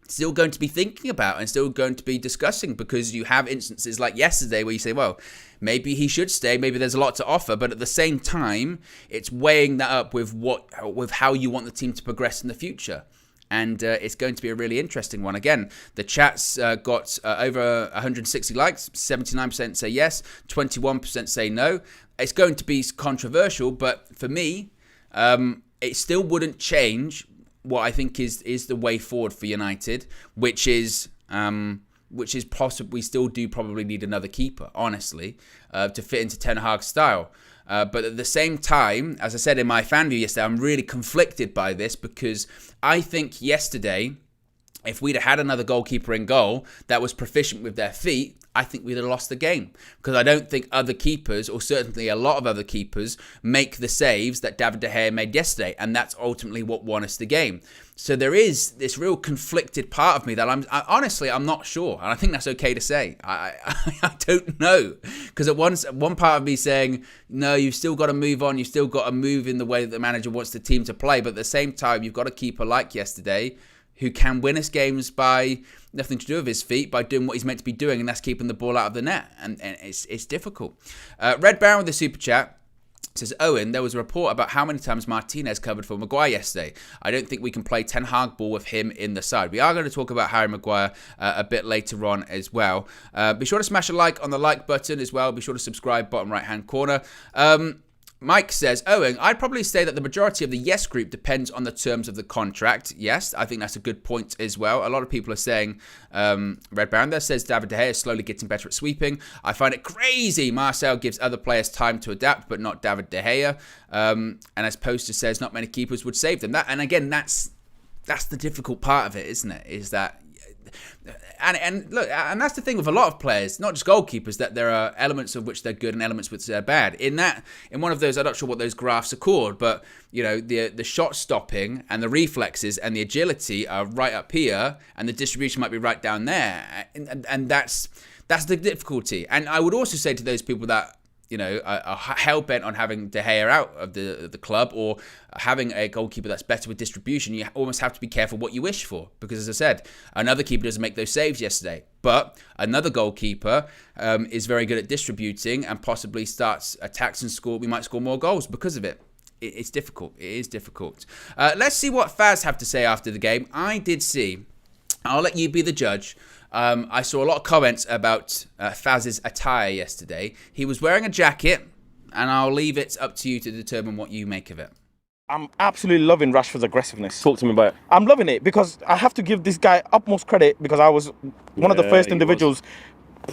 Speaker 1: thinking about and still going to be discussing, because you have instances like yesterday where you say, well, maybe he should stay, maybe there's a lot to offer, but at the same time, it's weighing that up with how you want the team to progress in the future. And it's going to be a really interesting one. Again, the chat's got over 160 likes, 79% say yes, 21% say no. It's going to be controversial, but for me, it still wouldn't change what I think is the way forward for United, which is possible. We still do probably need another keeper, honestly, to fit into Ten Hag's style. But at the same time, as I said in my fan view yesterday, I'm really conflicted by this, because I think yesterday, if we'd have had another goalkeeper in goal that was proficient with their feet, I think we'd have lost the game, because I don't think other keepers, or certainly a lot of other keepers, make the saves that David De Gea made yesterday, and that's ultimately what won us the game. So there is this real conflicted part of me that I'm not sure, and I think that's okay to say. I don't know, because at one part of me saying, no, you've still got to move on, you've still got to move in the way that the manager wants the team to play, but at the same time, you've got a keeper like yesterday who can win us games by nothing to do with his feet, by doing what he's meant to be doing, and that's keeping the ball out of the net. And it's difficult. Red Baron with the super chat says, Owen, there was a report about how many times Martinez covered for Maguire yesterday. I don't think we can play Ten Hag ball with him in the side. We are going to talk about Harry Maguire a bit later on as well. Be sure to smash a like on the like button as well. Be sure to subscribe, bottom right hand corner. Mike says, Owen, I'd probably say that the majority of the yes group depends on the terms of the contract. Yes, I think that's a good point as well. A lot of people are saying, Red Baron there says David De Gea is slowly getting better at sweeping. I find it crazy Marcel gives other players time to adapt, but not David De Gea. And as Poster says, not many keepers would save them. And again, that's the difficult part of it, isn't it? Is that... And look, and that's the thing with a lot of players, not just goalkeepers, that there are elements of which they're good and elements which they're bad. In one of those, I'm not sure what those graphs are called, but the shot stopping and the reflexes and the agility are right up here, and the distribution might be right down there, and that's the difficulty. And I would also say to those people that are hell-bent on having De Gea out of the club, or having a goalkeeper that's better with distribution, you almost have to be careful what you wish for. Because as I said, another keeper doesn't make those saves yesterday, but another goalkeeper is very good at distributing and possibly starts attacks and we might score more goals because of it. It's difficult. It is difficult. Let's see what Faz have to say after the game. I'll let you be the judge. I saw a lot of comments about Faz's attire yesterday. He was wearing a jacket, and I'll leave it up to you to determine what you make of it.
Speaker 3: I'm absolutely loving Rashford's aggressiveness.
Speaker 2: Talk to me about it.
Speaker 3: I'm loving it because I have to give this guy utmost credit because I was one of the first individuals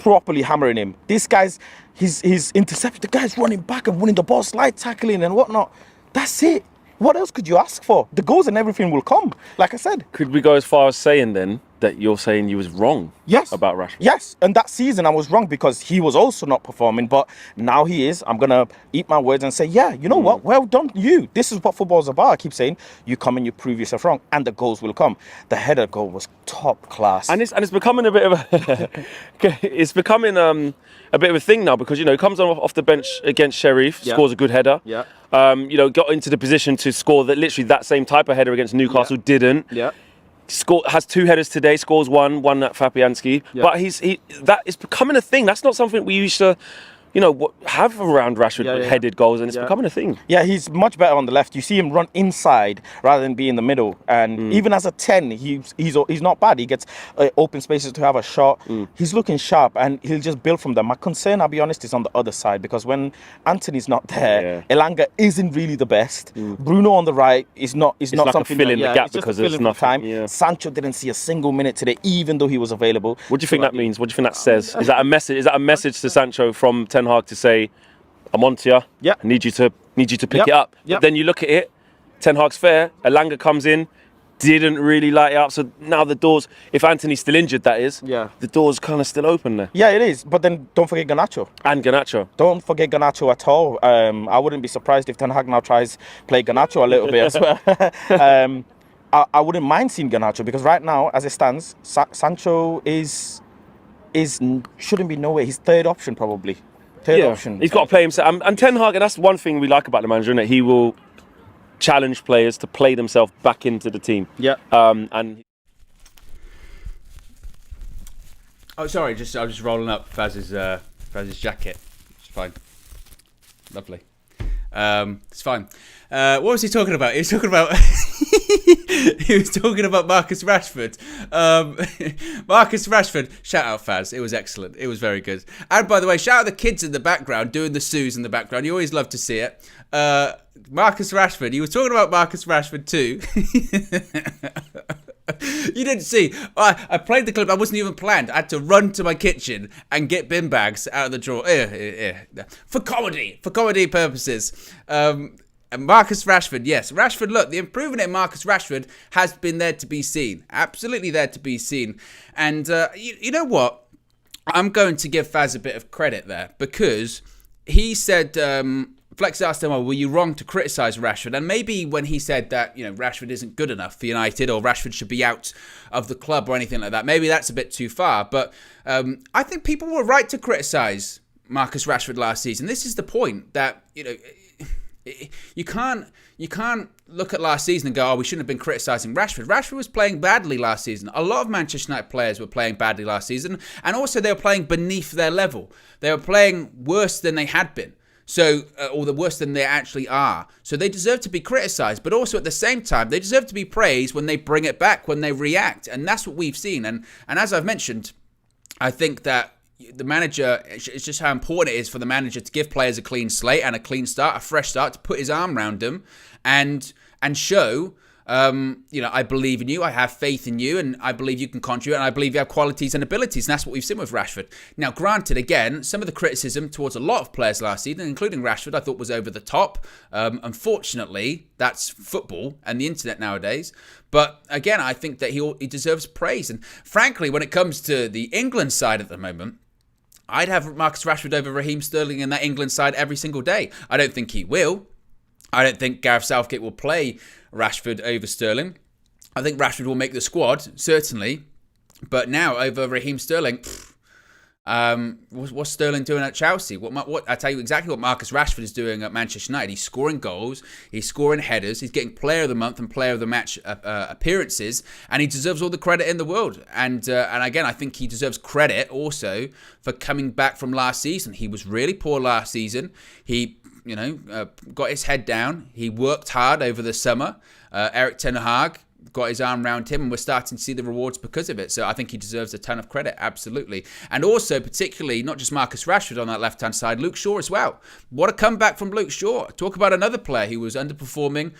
Speaker 3: properly hammering him. This guy's he's intercepted. The guy's running back and winning the ball, slide tackling and whatnot. That's it. What else could you ask for? The goals and everything will come, like I said.
Speaker 2: Could we go as far as saying then that you're saying you was wrong about Rashford?
Speaker 3: Yes, and that season I was wrong because he was also not performing, but now he is. I'm going to eat my words and say, yeah, you know what? Well done, you. This is what football's about. I keep saying, you come and you prove yourself wrong, and the goals will come. The header goal was top class.
Speaker 2: And it's becoming a bit of a bit of a thing now because, he comes off the bench against Sheriff, scores a good header.
Speaker 3: Yeah.
Speaker 2: Got into the position to score that same type of header against Newcastle, didn't.
Speaker 3: Yeah.
Speaker 2: Has 2 headers today, scores one at Fabianski.
Speaker 3: Yeah.
Speaker 2: But that is becoming a thing. That's not something we used to, have around Rashford headed goals, and it's becoming a thing.
Speaker 3: Yeah, he's much better on the left. You see him run inside rather than be in the middle. And even as a 10, he's not bad. He gets open spaces to have a shot. He's looking sharp, and he'll just build from them. My concern, I'll be honest, is on the other side, because when Anthony's not there, Elanga isn't really the best. Bruno on the right is not
Speaker 2: like
Speaker 3: something
Speaker 2: a fill in the gap because there's nothing.
Speaker 3: Time.
Speaker 2: Yeah.
Speaker 3: Sancho didn't see a single minute today, even though he was available.
Speaker 2: What do you think that means? What do you think that says? Is that a message? Is that a message to Sancho from Ten Hag to say, I'm on to you.
Speaker 3: Yeah.
Speaker 2: I need you to pick it up.
Speaker 3: Yep.
Speaker 2: But then you look at it, Ten Hag's fair. Elanga comes in, didn't really light it up. So now the doors, if Anthony's still injured, that is, the door's kind of still open there.
Speaker 3: Yeah, it is. But then don't forget Garnacho.
Speaker 2: And Garnacho.
Speaker 3: Don't forget Garnacho at all. I wouldn't be surprised if Ten Hag now tries play Garnacho a little bit as well. I wouldn't mind seeing Garnacho because right now, as it stands, Sancho shouldn't be nowhere. He's third option probably. Third option.
Speaker 2: He's got to play himself. And Ten Hag, and that's one thing we like about the manager, isn't it? He will challenge players to play themselves back into the team.
Speaker 3: Yeah.
Speaker 2: And
Speaker 1: oh, sorry, I was just rolling up Faz's jacket. It's fine. Lovely. It's fine. What was he talking about? He was talking about Marcus Rashford. Marcus Rashford. Shout out Faz. It was excellent. It was very good. And by the way, shout out the kids in the background doing the Sues in the background. You always love to see it. Marcus Rashford. He was talking about Marcus Rashford too. You didn't see. I played the clip. I wasn't even planned. I had to run to my kitchen and get bin bags out of the drawer. For comedy purposes. And Marcus Rashford, yes. Rashford, look, the improvement in Marcus Rashford has been there to be seen. Absolutely there to be seen. And you know what? I'm going to give Faz a bit of credit there because he said... Flex asked him, were you wrong to criticise Rashford? And maybe when he said that, Rashford isn't good enough for United or Rashford should be out of the club or anything like that, maybe that's a bit too far. But I think people were right to criticise Marcus Rashford last season. This is the point that, you can't look at last season and go, we shouldn't have been criticising Rashford. Rashford was playing badly last season. A lot of Manchester United players were playing badly last season. And also they were playing beneath their level. They were playing worse than they had been. So, or the worse than they actually are. So they deserve to be criticised, but also at the same time, they deserve to be praised when they bring it back, when they react. And that's what we've seen. And as I've mentioned, I think that, the manager, it's just how important it is for the manager to give players a clean slate and a clean start, a fresh start, to put his arm around them and show, I believe in you, I have faith in you, and I believe you can contribute, and I believe you have qualities and abilities, and that's what we've seen with Rashford. Now, granted, again, some of the criticism towards a lot of players last season, including Rashford, I thought was over the top. Unfortunately, that's football and the internet nowadays. But again, I think that he deserves praise. And frankly, when it comes to the England side at the moment, I'd have Marcus Rashford over Raheem Sterling in that England side every single day. I don't think he will. I don't think Gareth Southgate will play Rashford over Sterling. I think Rashford will make the squad, certainly. But now, over Raheem Sterling, what's Sterling doing at Chelsea? What I tell you exactly what Marcus Rashford is doing at Manchester United. He's scoring goals, he's scoring headers, he's getting Player of the Month and Player of the Match appearances, and he deserves all the credit in the world. And again, I think he deserves credit also for coming back from last season. He was really poor last season. He got his head down. He worked hard over the summer. Erik ten Hag got his arm around him, and we're starting to see the rewards because of it. So I think he deserves a ton of credit, absolutely. And also, particularly, not just Marcus Rashford on that left-hand side, Luke Shaw as well. What a comeback from Luke Shaw. Talk about another player who was underperforming,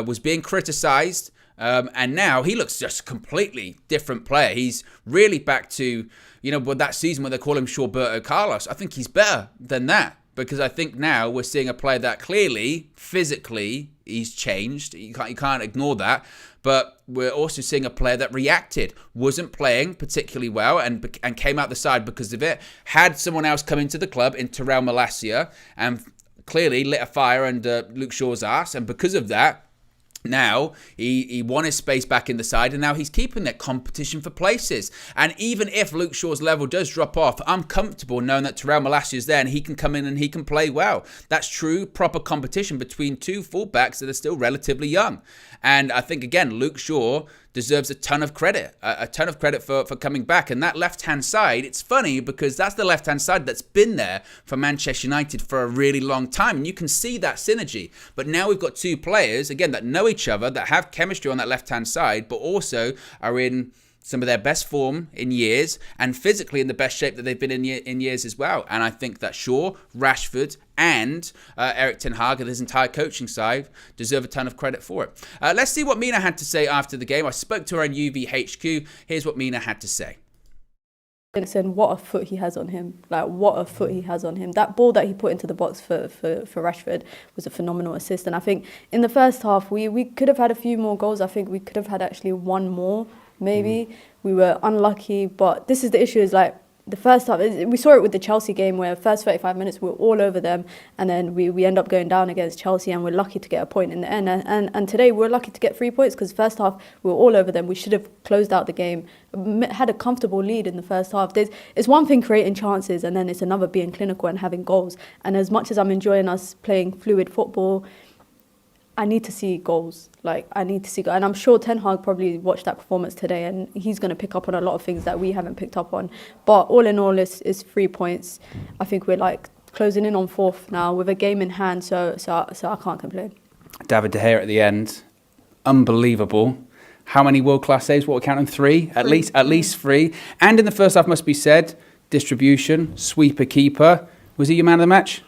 Speaker 1: was being criticised, and now he looks just a completely different player. He's really back to, with that season where they call him Shawberto Carlos. I think he's better than that. Because I think now we're seeing a player that clearly, physically, he's changed. You can't ignore that. But we're also seeing a player that reacted, wasn't playing particularly well, and came out the side because of it. Had someone else come into the club, in Terrell Malacia, and clearly lit a fire under Luke Shaw's ass. And because of that, now he won his space back in the side, and now he's keeping that competition for places. And even if Luke Shaw's level does drop off, I'm comfortable knowing that Terrell Malacia is there and he can come in and he can play well. That's true, proper competition between two fullbacks that are still relatively young. And I think, again, Luke Shaw deserves a ton of credit, for coming back. And that left-hand side, it's funny because that's the left-hand side that's been there for Manchester United for a really long time. And you can see that synergy. But now we've got two players, again, that know each other, that have chemistry on that left-hand side, but also are in some of their best form in years, and physically in the best shape that they've been in years as well. And I think that Shaw, Rashford, and Erik ten Hag and his entire coaching side deserve a ton of credit for it. Let's see what Mina had to say after the game. I spoke to her on UVHQ. Here's what Mina had to say.
Speaker 4: Listen, what a foot he has on him. What a foot he has on him. That ball that he put into the box for Rashford was a phenomenal assist. And I think in the first half, we could have had a few more goals. I think we could have had actually one more, maybe. We were unlucky. But this is the issue, is the first half, we saw it with the Chelsea game where first 35 minutes we were all over them, and then we end up going down against Chelsea, and we're lucky to get a point in the end. And today we're lucky to get 3 points because first half we were all over them. We should have closed out the game, had a comfortable lead in the first half. It's one thing creating chances, and then it's another being clinical and having goals. And as much as I'm enjoying us playing fluid football, I need to see goals. I need to see goals. And I'm sure Ten Hag probably watched that performance today, and he's going to pick up on a lot of things that we haven't picked up on. But all in all, it's 3 points. I think we're closing in on fourth now with a game in hand, so I can't complain.
Speaker 1: David De Gea at the end, unbelievable. How many world-class saves? What we're counting? 3? At least 3. And in the first half, must be said, distribution, sweeper, keeper. Was he your man of the match?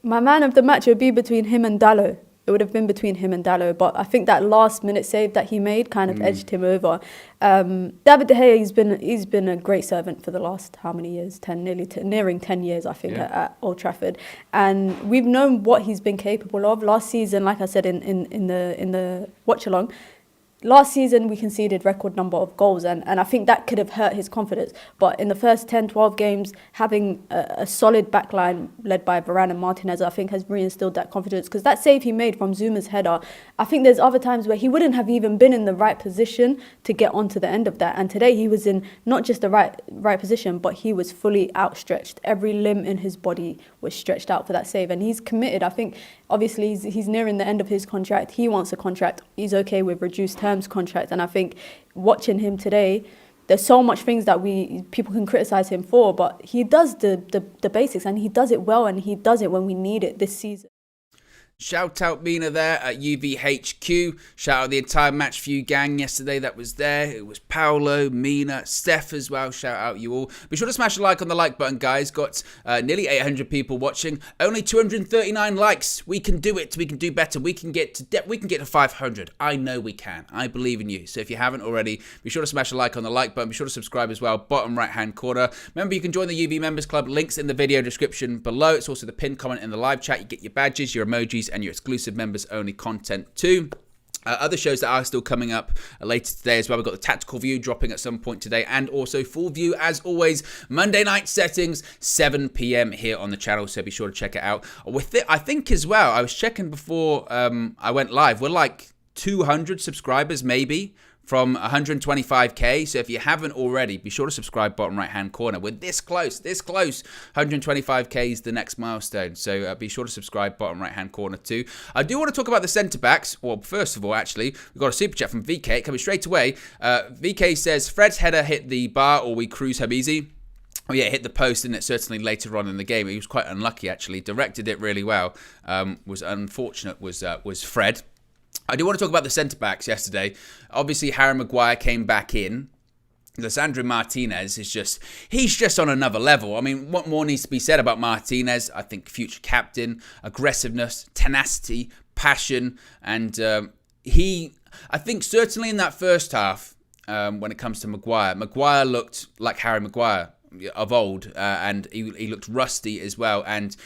Speaker 4: My man of the match would be between him and Dalot. It would have been between him and Dalot, but I think that last-minute save that he made kind of edged him over. David De Gea, he's been a great servant for the last how many years? Nearing 10 years, I think, at Old Trafford, and we've known what he's been capable of. Last season, like I said in the watch-along, last season we conceded record number of goals, and I think that could have hurt his confidence. But in the first 10, 12 games, having a solid backline led by Varane and Martinez, I think has reinstilled that confidence. Because that save he made from Zuma's header, I think there's other times where he wouldn't have even been in the right position to get onto the end of that. And today he was in not just the right position, but he was fully outstretched. Every limb in his body was stretched out for that save. And he's committed. I think, obviously, he's nearing the end of his contract. He wants a contract. He's okay with reduced terms contract, and I think watching him today, there's so much things that people can criticize him for, but he does the basics, and he does it well, and he does it when we need it this season.
Speaker 1: Shout out Mina there at UVHQ. Shout out the entire Match View gang yesterday that was there. It was Paolo, Mina, Steph as well. Shout out you all. Be sure to smash a like on the like button, guys. Got nearly 800 people watching. Only 239 likes. We can do it. We can do better. We can get to 500. I know we can. I believe in you. So if you haven't already, be sure to smash a like on the like button. Be sure to subscribe as well. Bottom right hand corner. Remember, you can join the UV Members Club. Links in the video description below. It's also the pinned comment in the live chat. You get your badges, your emojis, and your exclusive members only content too. Other shows that are still coming up later today as well. We've got the Tactical View dropping at some point today, and also Full View, as always, Monday night settings, 7 p.m. here on the channel, so be sure to check it out. With it, I think as well, I was checking before I went live, we're like 200 subscribers maybe from 125k, so if you haven't already, be sure to subscribe, bottom right hand corner. We're this close, 125k is the next milestone, so be sure to subscribe, bottom right hand corner too. I do want to talk about the centre backs. Well, first of all, actually, we've got a super chat from VK coming straight away. VK says, Fred's header hit the bar, or we cruise home easy. Oh yeah, it hit the post, and it certainly later on in the game. He was quite unlucky, actually. Directed it really well. Was unfortunate was Fred. I do want to talk about the centre-backs yesterday. Obviously, Harry Maguire came back in. Lisandro Martinez is he's just on another level. I mean, what more needs to be said about Martinez? I think future captain, aggressiveness, tenacity, passion, and I think certainly in that first half, when it comes to Maguire looked like Harry Maguire of old, and he looked rusty as well, and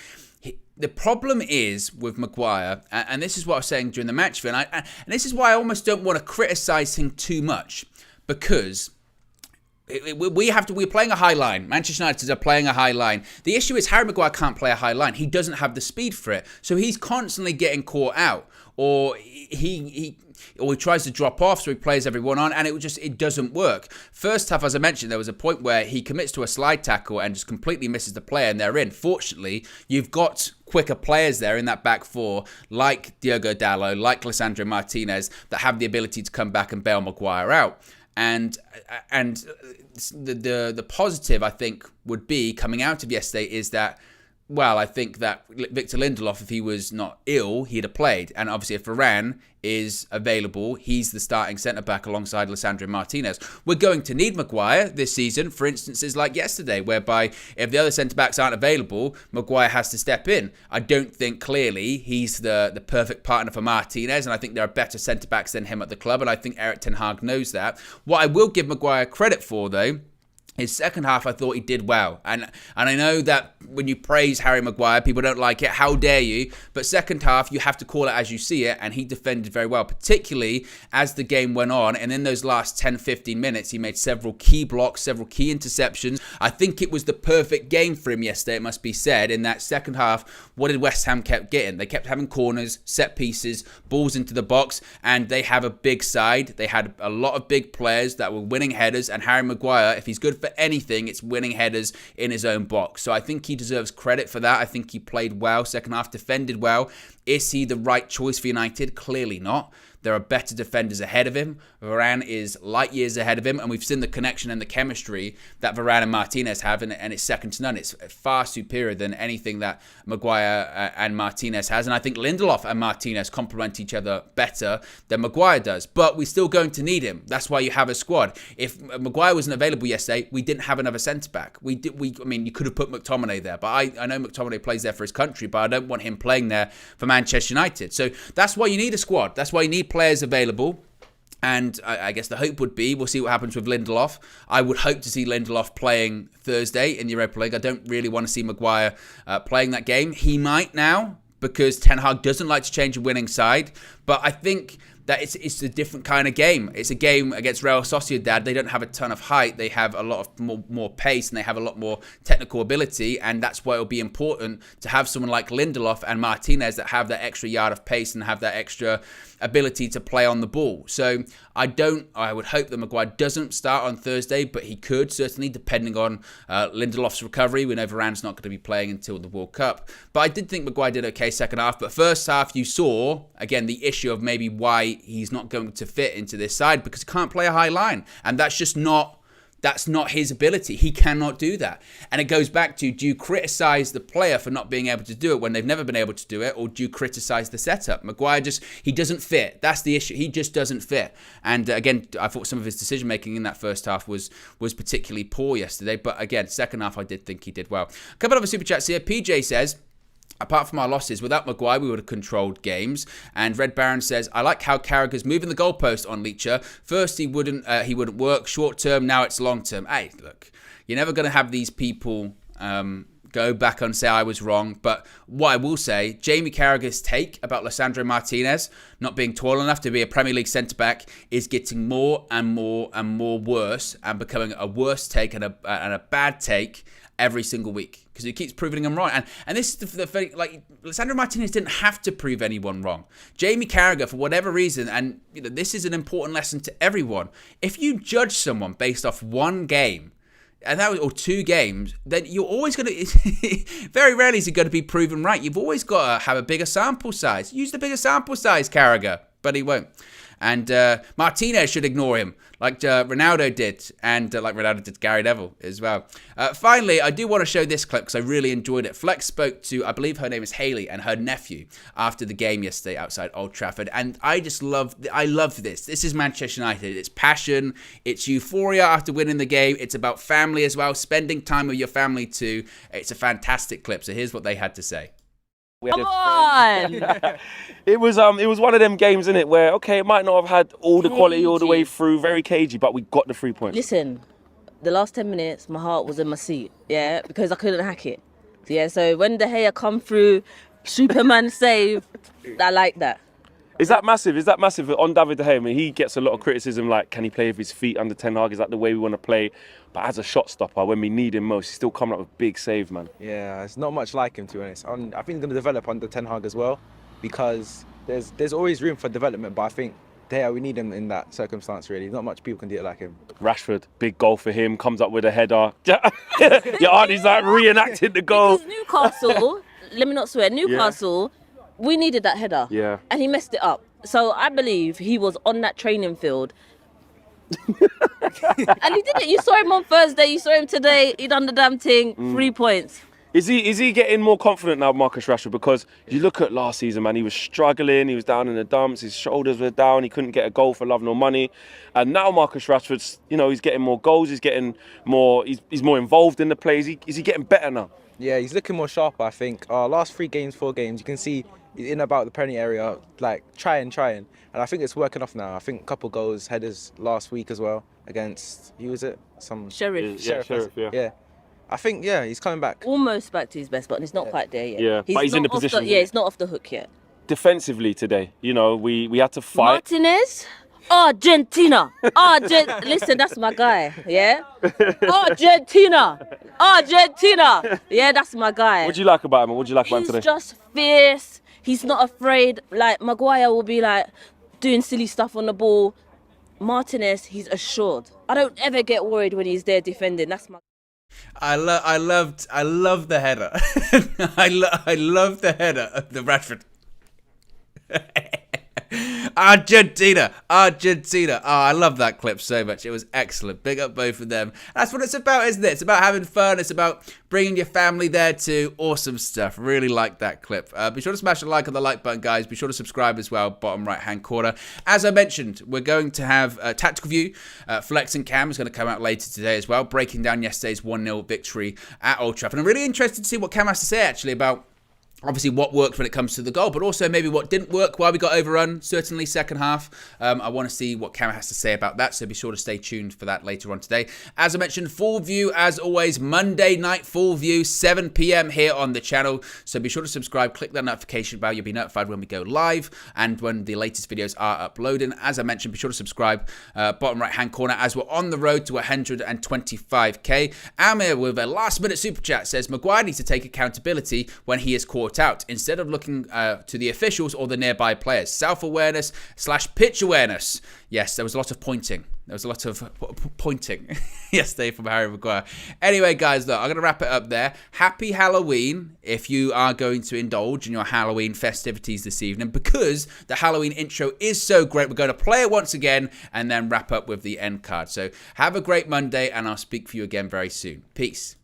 Speaker 1: the problem is with Maguire, and this is what I was saying during the match, and this is why I almost don't want to criticise him too much, because we're playing a high line. Manchester United are playing a high line. The issue is Harry Maguire can't play a high line. He doesn't have the speed for it, so he's constantly getting caught out, or he tries to drop off, so he plays everyone on, and it doesn't work. First half, as I mentioned, there was a point where he commits to a slide tackle and just completely misses the player, and they're in. Fortunately, you've got quicker players there in that back four, like Diogo Dalot, like Lisandro Martinez, that have the ability to come back and bail Maguire out. And the positive, I think, would be coming out of yesterday is that, well, I think that Victor Lindelof, if he was not ill, he'd have played. And obviously, if Varane is available, he's the starting centre-back alongside Lisandro Martinez. We're going to need Maguire this season for instances like yesterday, whereby if the other centre-backs aren't available, Maguire has to step in. I don't think clearly he's the perfect partner for Martinez, and I think there are better centre-backs than him at the club, and I think Erik ten Hag knows that. What I will give Maguire credit for, though, his second half, I thought he did well. And I know that when you praise Harry Maguire, people don't like it. How dare you? But second half, you have to call it as you see it. And he defended very well, particularly as the game went on. And in those last 10, 15 minutes, he made several key blocks, several key interceptions. I think it was the perfect game for him yesterday, it must be said. In that second half, what did West Ham kept getting? They kept having corners, set pieces, balls into the box. And they have a big side. They had a lot of big players that were winning headers. And Harry Maguire, if he's good for anything, it's winning headers in his own box. So I think he deserves credit for that. I think he played well, second half defended well. Is he the right choice for United? Clearly not. There are better defenders ahead of him. Varane is light years ahead of him, and we've seen the connection and the chemistry that Varane and Martinez have, and it's second to none. It's far superior than anything that Maguire and Martinez has, and I think Lindelof and Martinez complement each other better than Maguire does, but we're still going to need him. That's why you have a squad. If Maguire wasn't available yesterday, we didn't have another centre-back. I mean, you could have put McTominay there, but I know McTominay plays there for his country, but I don't want him playing there for Manchester United. So that's why you need a squad. That's why you need players available. And I guess the hope would be, we'll see what happens with Lindelof. I would hope to see Lindelof playing Thursday in the Europa League. I don't really want to see Maguire playing that game. He might now, because Ten Hag doesn't like to change a winning side. But I think that it's a different kind of game. It's a game against Real Sociedad. They don't have a ton of height. They have a lot of more pace, and they have a lot more technical ability, and that's why it'll be important to have someone like Lindelof and Martinez that have that extra yard of pace and have that extra ability to play on the ball. So I would hope that Maguire doesn't start on Thursday, but he could, certainly, depending on Lindelof's recovery. We know Varane's not going to be playing until the World Cup. But I did think Maguire did okay second half. But first half, you saw, again, the issue of maybe why he's not going to fit into this side, because he can't play a high line. And that's just not That's not his ability. He cannot do that. And it goes back to, do you criticize the player for not being able to do it when they've never been able to do it, or do you criticize the setup? Maguire he doesn't fit. That's the issue. He just doesn't fit. And again, I thought some of his decision making in that first half was particularly poor yesterday. But again, second half, I did think he did well. A couple of super chats here. PJ says, apart from our losses, without Maguire, we would have controlled games. And Red Baron says, I like how Carragher's moving the goalpost on Leacher. First, he wouldn't work short term. Now it's long term. Hey, look, you're never going to have these people go back and say I was wrong. But what I will say, Jamie Carragher's take about Lisandro Martinez not being tall enough to be a Premier League centre-back is getting more and more and more worse, and becoming a worse take and a bad take every single week, because he keeps proving them wrong. And this is the thing, like, Lisandro Martinez didn't have to prove anyone wrong. Jamie Carragher, for whatever reason, and this is an important lesson to everyone, if you judge someone based off one game, or two games, then you're always going to, very rarely is it going to be proven right. You've always got to have a bigger sample size. Use the bigger sample size, Carragher, but he won't. And Martinez should ignore him, like Ronaldo did, and like Ronaldo did Gary Neville as well. Finally, I do want to show this clip because I really enjoyed it. Flex spoke to, I believe her name is Hayley, and her nephew after the game yesterday outside Old Trafford. And I love this. This is Manchester United. It's passion. It's euphoria after winning the game. It's about family as well, spending time with your family too. It's a fantastic clip. So here's what they had to say.
Speaker 5: Come on!
Speaker 2: It was one of them games, innit, where, okay, it might not have had all the quality all the way through, very cagey, but we got the 3 points.
Speaker 5: Listen, the last 10 minutes, my heart was in my seat, yeah, because I couldn't hack it. Yeah, so when De Gea come through, Superman save, I like that.
Speaker 2: Is that massive? On David De Gea? I mean, he gets a lot of criticism, like, can he play with his feet under Ten Hag? Is that the way we want to play? But as a shot stopper, when we need him most, he's still coming up with big save, man.
Speaker 6: Yeah, it's not much like him, to be honest. I think he's going to develop under Ten Hag as well, because there's always room for development, but I think we need him in that circumstance, really. Not much people can do it like him.
Speaker 2: Rashford, big goal for him, comes up with a header. Your auntie's like reenacting the goal.
Speaker 5: Because Newcastle, let me not swear, Newcastle, we needed that header.
Speaker 2: Yeah.
Speaker 5: And he messed it up. So I believe he was on that training field. And he did it. You saw him on Thursday, you saw him today, he done the damn thing, 3 points.
Speaker 2: Is he getting more confident now, Marcus Rashford? Because you look at last season, man, he was struggling, he was down in the dumps, his shoulders were down, he couldn't get a goal for love nor money. And now Marcus Rashford's, he's getting more goals, he's getting more, he's more involved in the play. Is he getting better now?
Speaker 6: Yeah, he's looking more sharper, I think. Last 4 games, you can see he's in about the penalty area, like trying. And I think it's working off now. I think a couple goals, headers last week as well against, who was it?
Speaker 5: Sheriff.
Speaker 2: Sheriff, yeah.
Speaker 6: I think, he's coming back.
Speaker 5: Almost back to his best, but he's not quite there yet.
Speaker 2: Yeah, but he's in the position.
Speaker 5: He's not off the hook yet.
Speaker 2: Defensively today, we had to fight.
Speaker 5: Martinez? Argentina. Listen, that's my guy, yeah? Argentina. Yeah, that's my guy.
Speaker 2: What do you like about him? Him today?
Speaker 5: He's just fierce. He's not afraid. Like, Maguire will be like doing silly stuff on the ball. Martinez, he's assured. I don't ever get worried when he's there defending. That's my.
Speaker 1: I love the header. I love the header of the Rashford. Argentina. Oh, I love that clip so much. It was excellent. Big up both of them. That's what it's about, isn't it? It's about having fun. It's about bringing your family there too. Awesome stuff. Really like that clip. Be sure to smash a like on the like button, guys. Be sure to subscribe as well, bottom right-hand corner. As I mentioned, we're going to have a tactical view. Flex and Cam is going to come out later today as well, breaking down yesterday's 1-0 victory at Old Trafford. I'm really interested to see what Cam has to say, actually, about obviously what worked when it comes to the goal, but also maybe what didn't work, why we got overrun, certainly second half. I want to see what Cam has to say about that, so be sure to stay tuned for that later on today. As I mentioned, full view, as always, Monday night full view, 7 p.m. here on the channel, so be sure to subscribe, click that notification bell, you'll be notified when we go live and when the latest videos are uploading. As I mentioned, be sure to subscribe, bottom right-hand corner, as we're on the road to 125k. Amir with a last-minute super chat says, Maguire needs to take accountability when he is caught out, instead of looking to the officials or the nearby players. Self-awareness / pitch awareness. Yes, there was a lot of pointing There was a lot of pointing yesterday from Harry Maguire. Anyway, guys, look, I'm going to wrap it up there. Happy Halloween if you are going to indulge in your Halloween festivities this evening, because the Halloween intro is so great. We're going to play it once again and then wrap up with the end card. So have a great Monday, and I'll speak for you again very soon. Peace.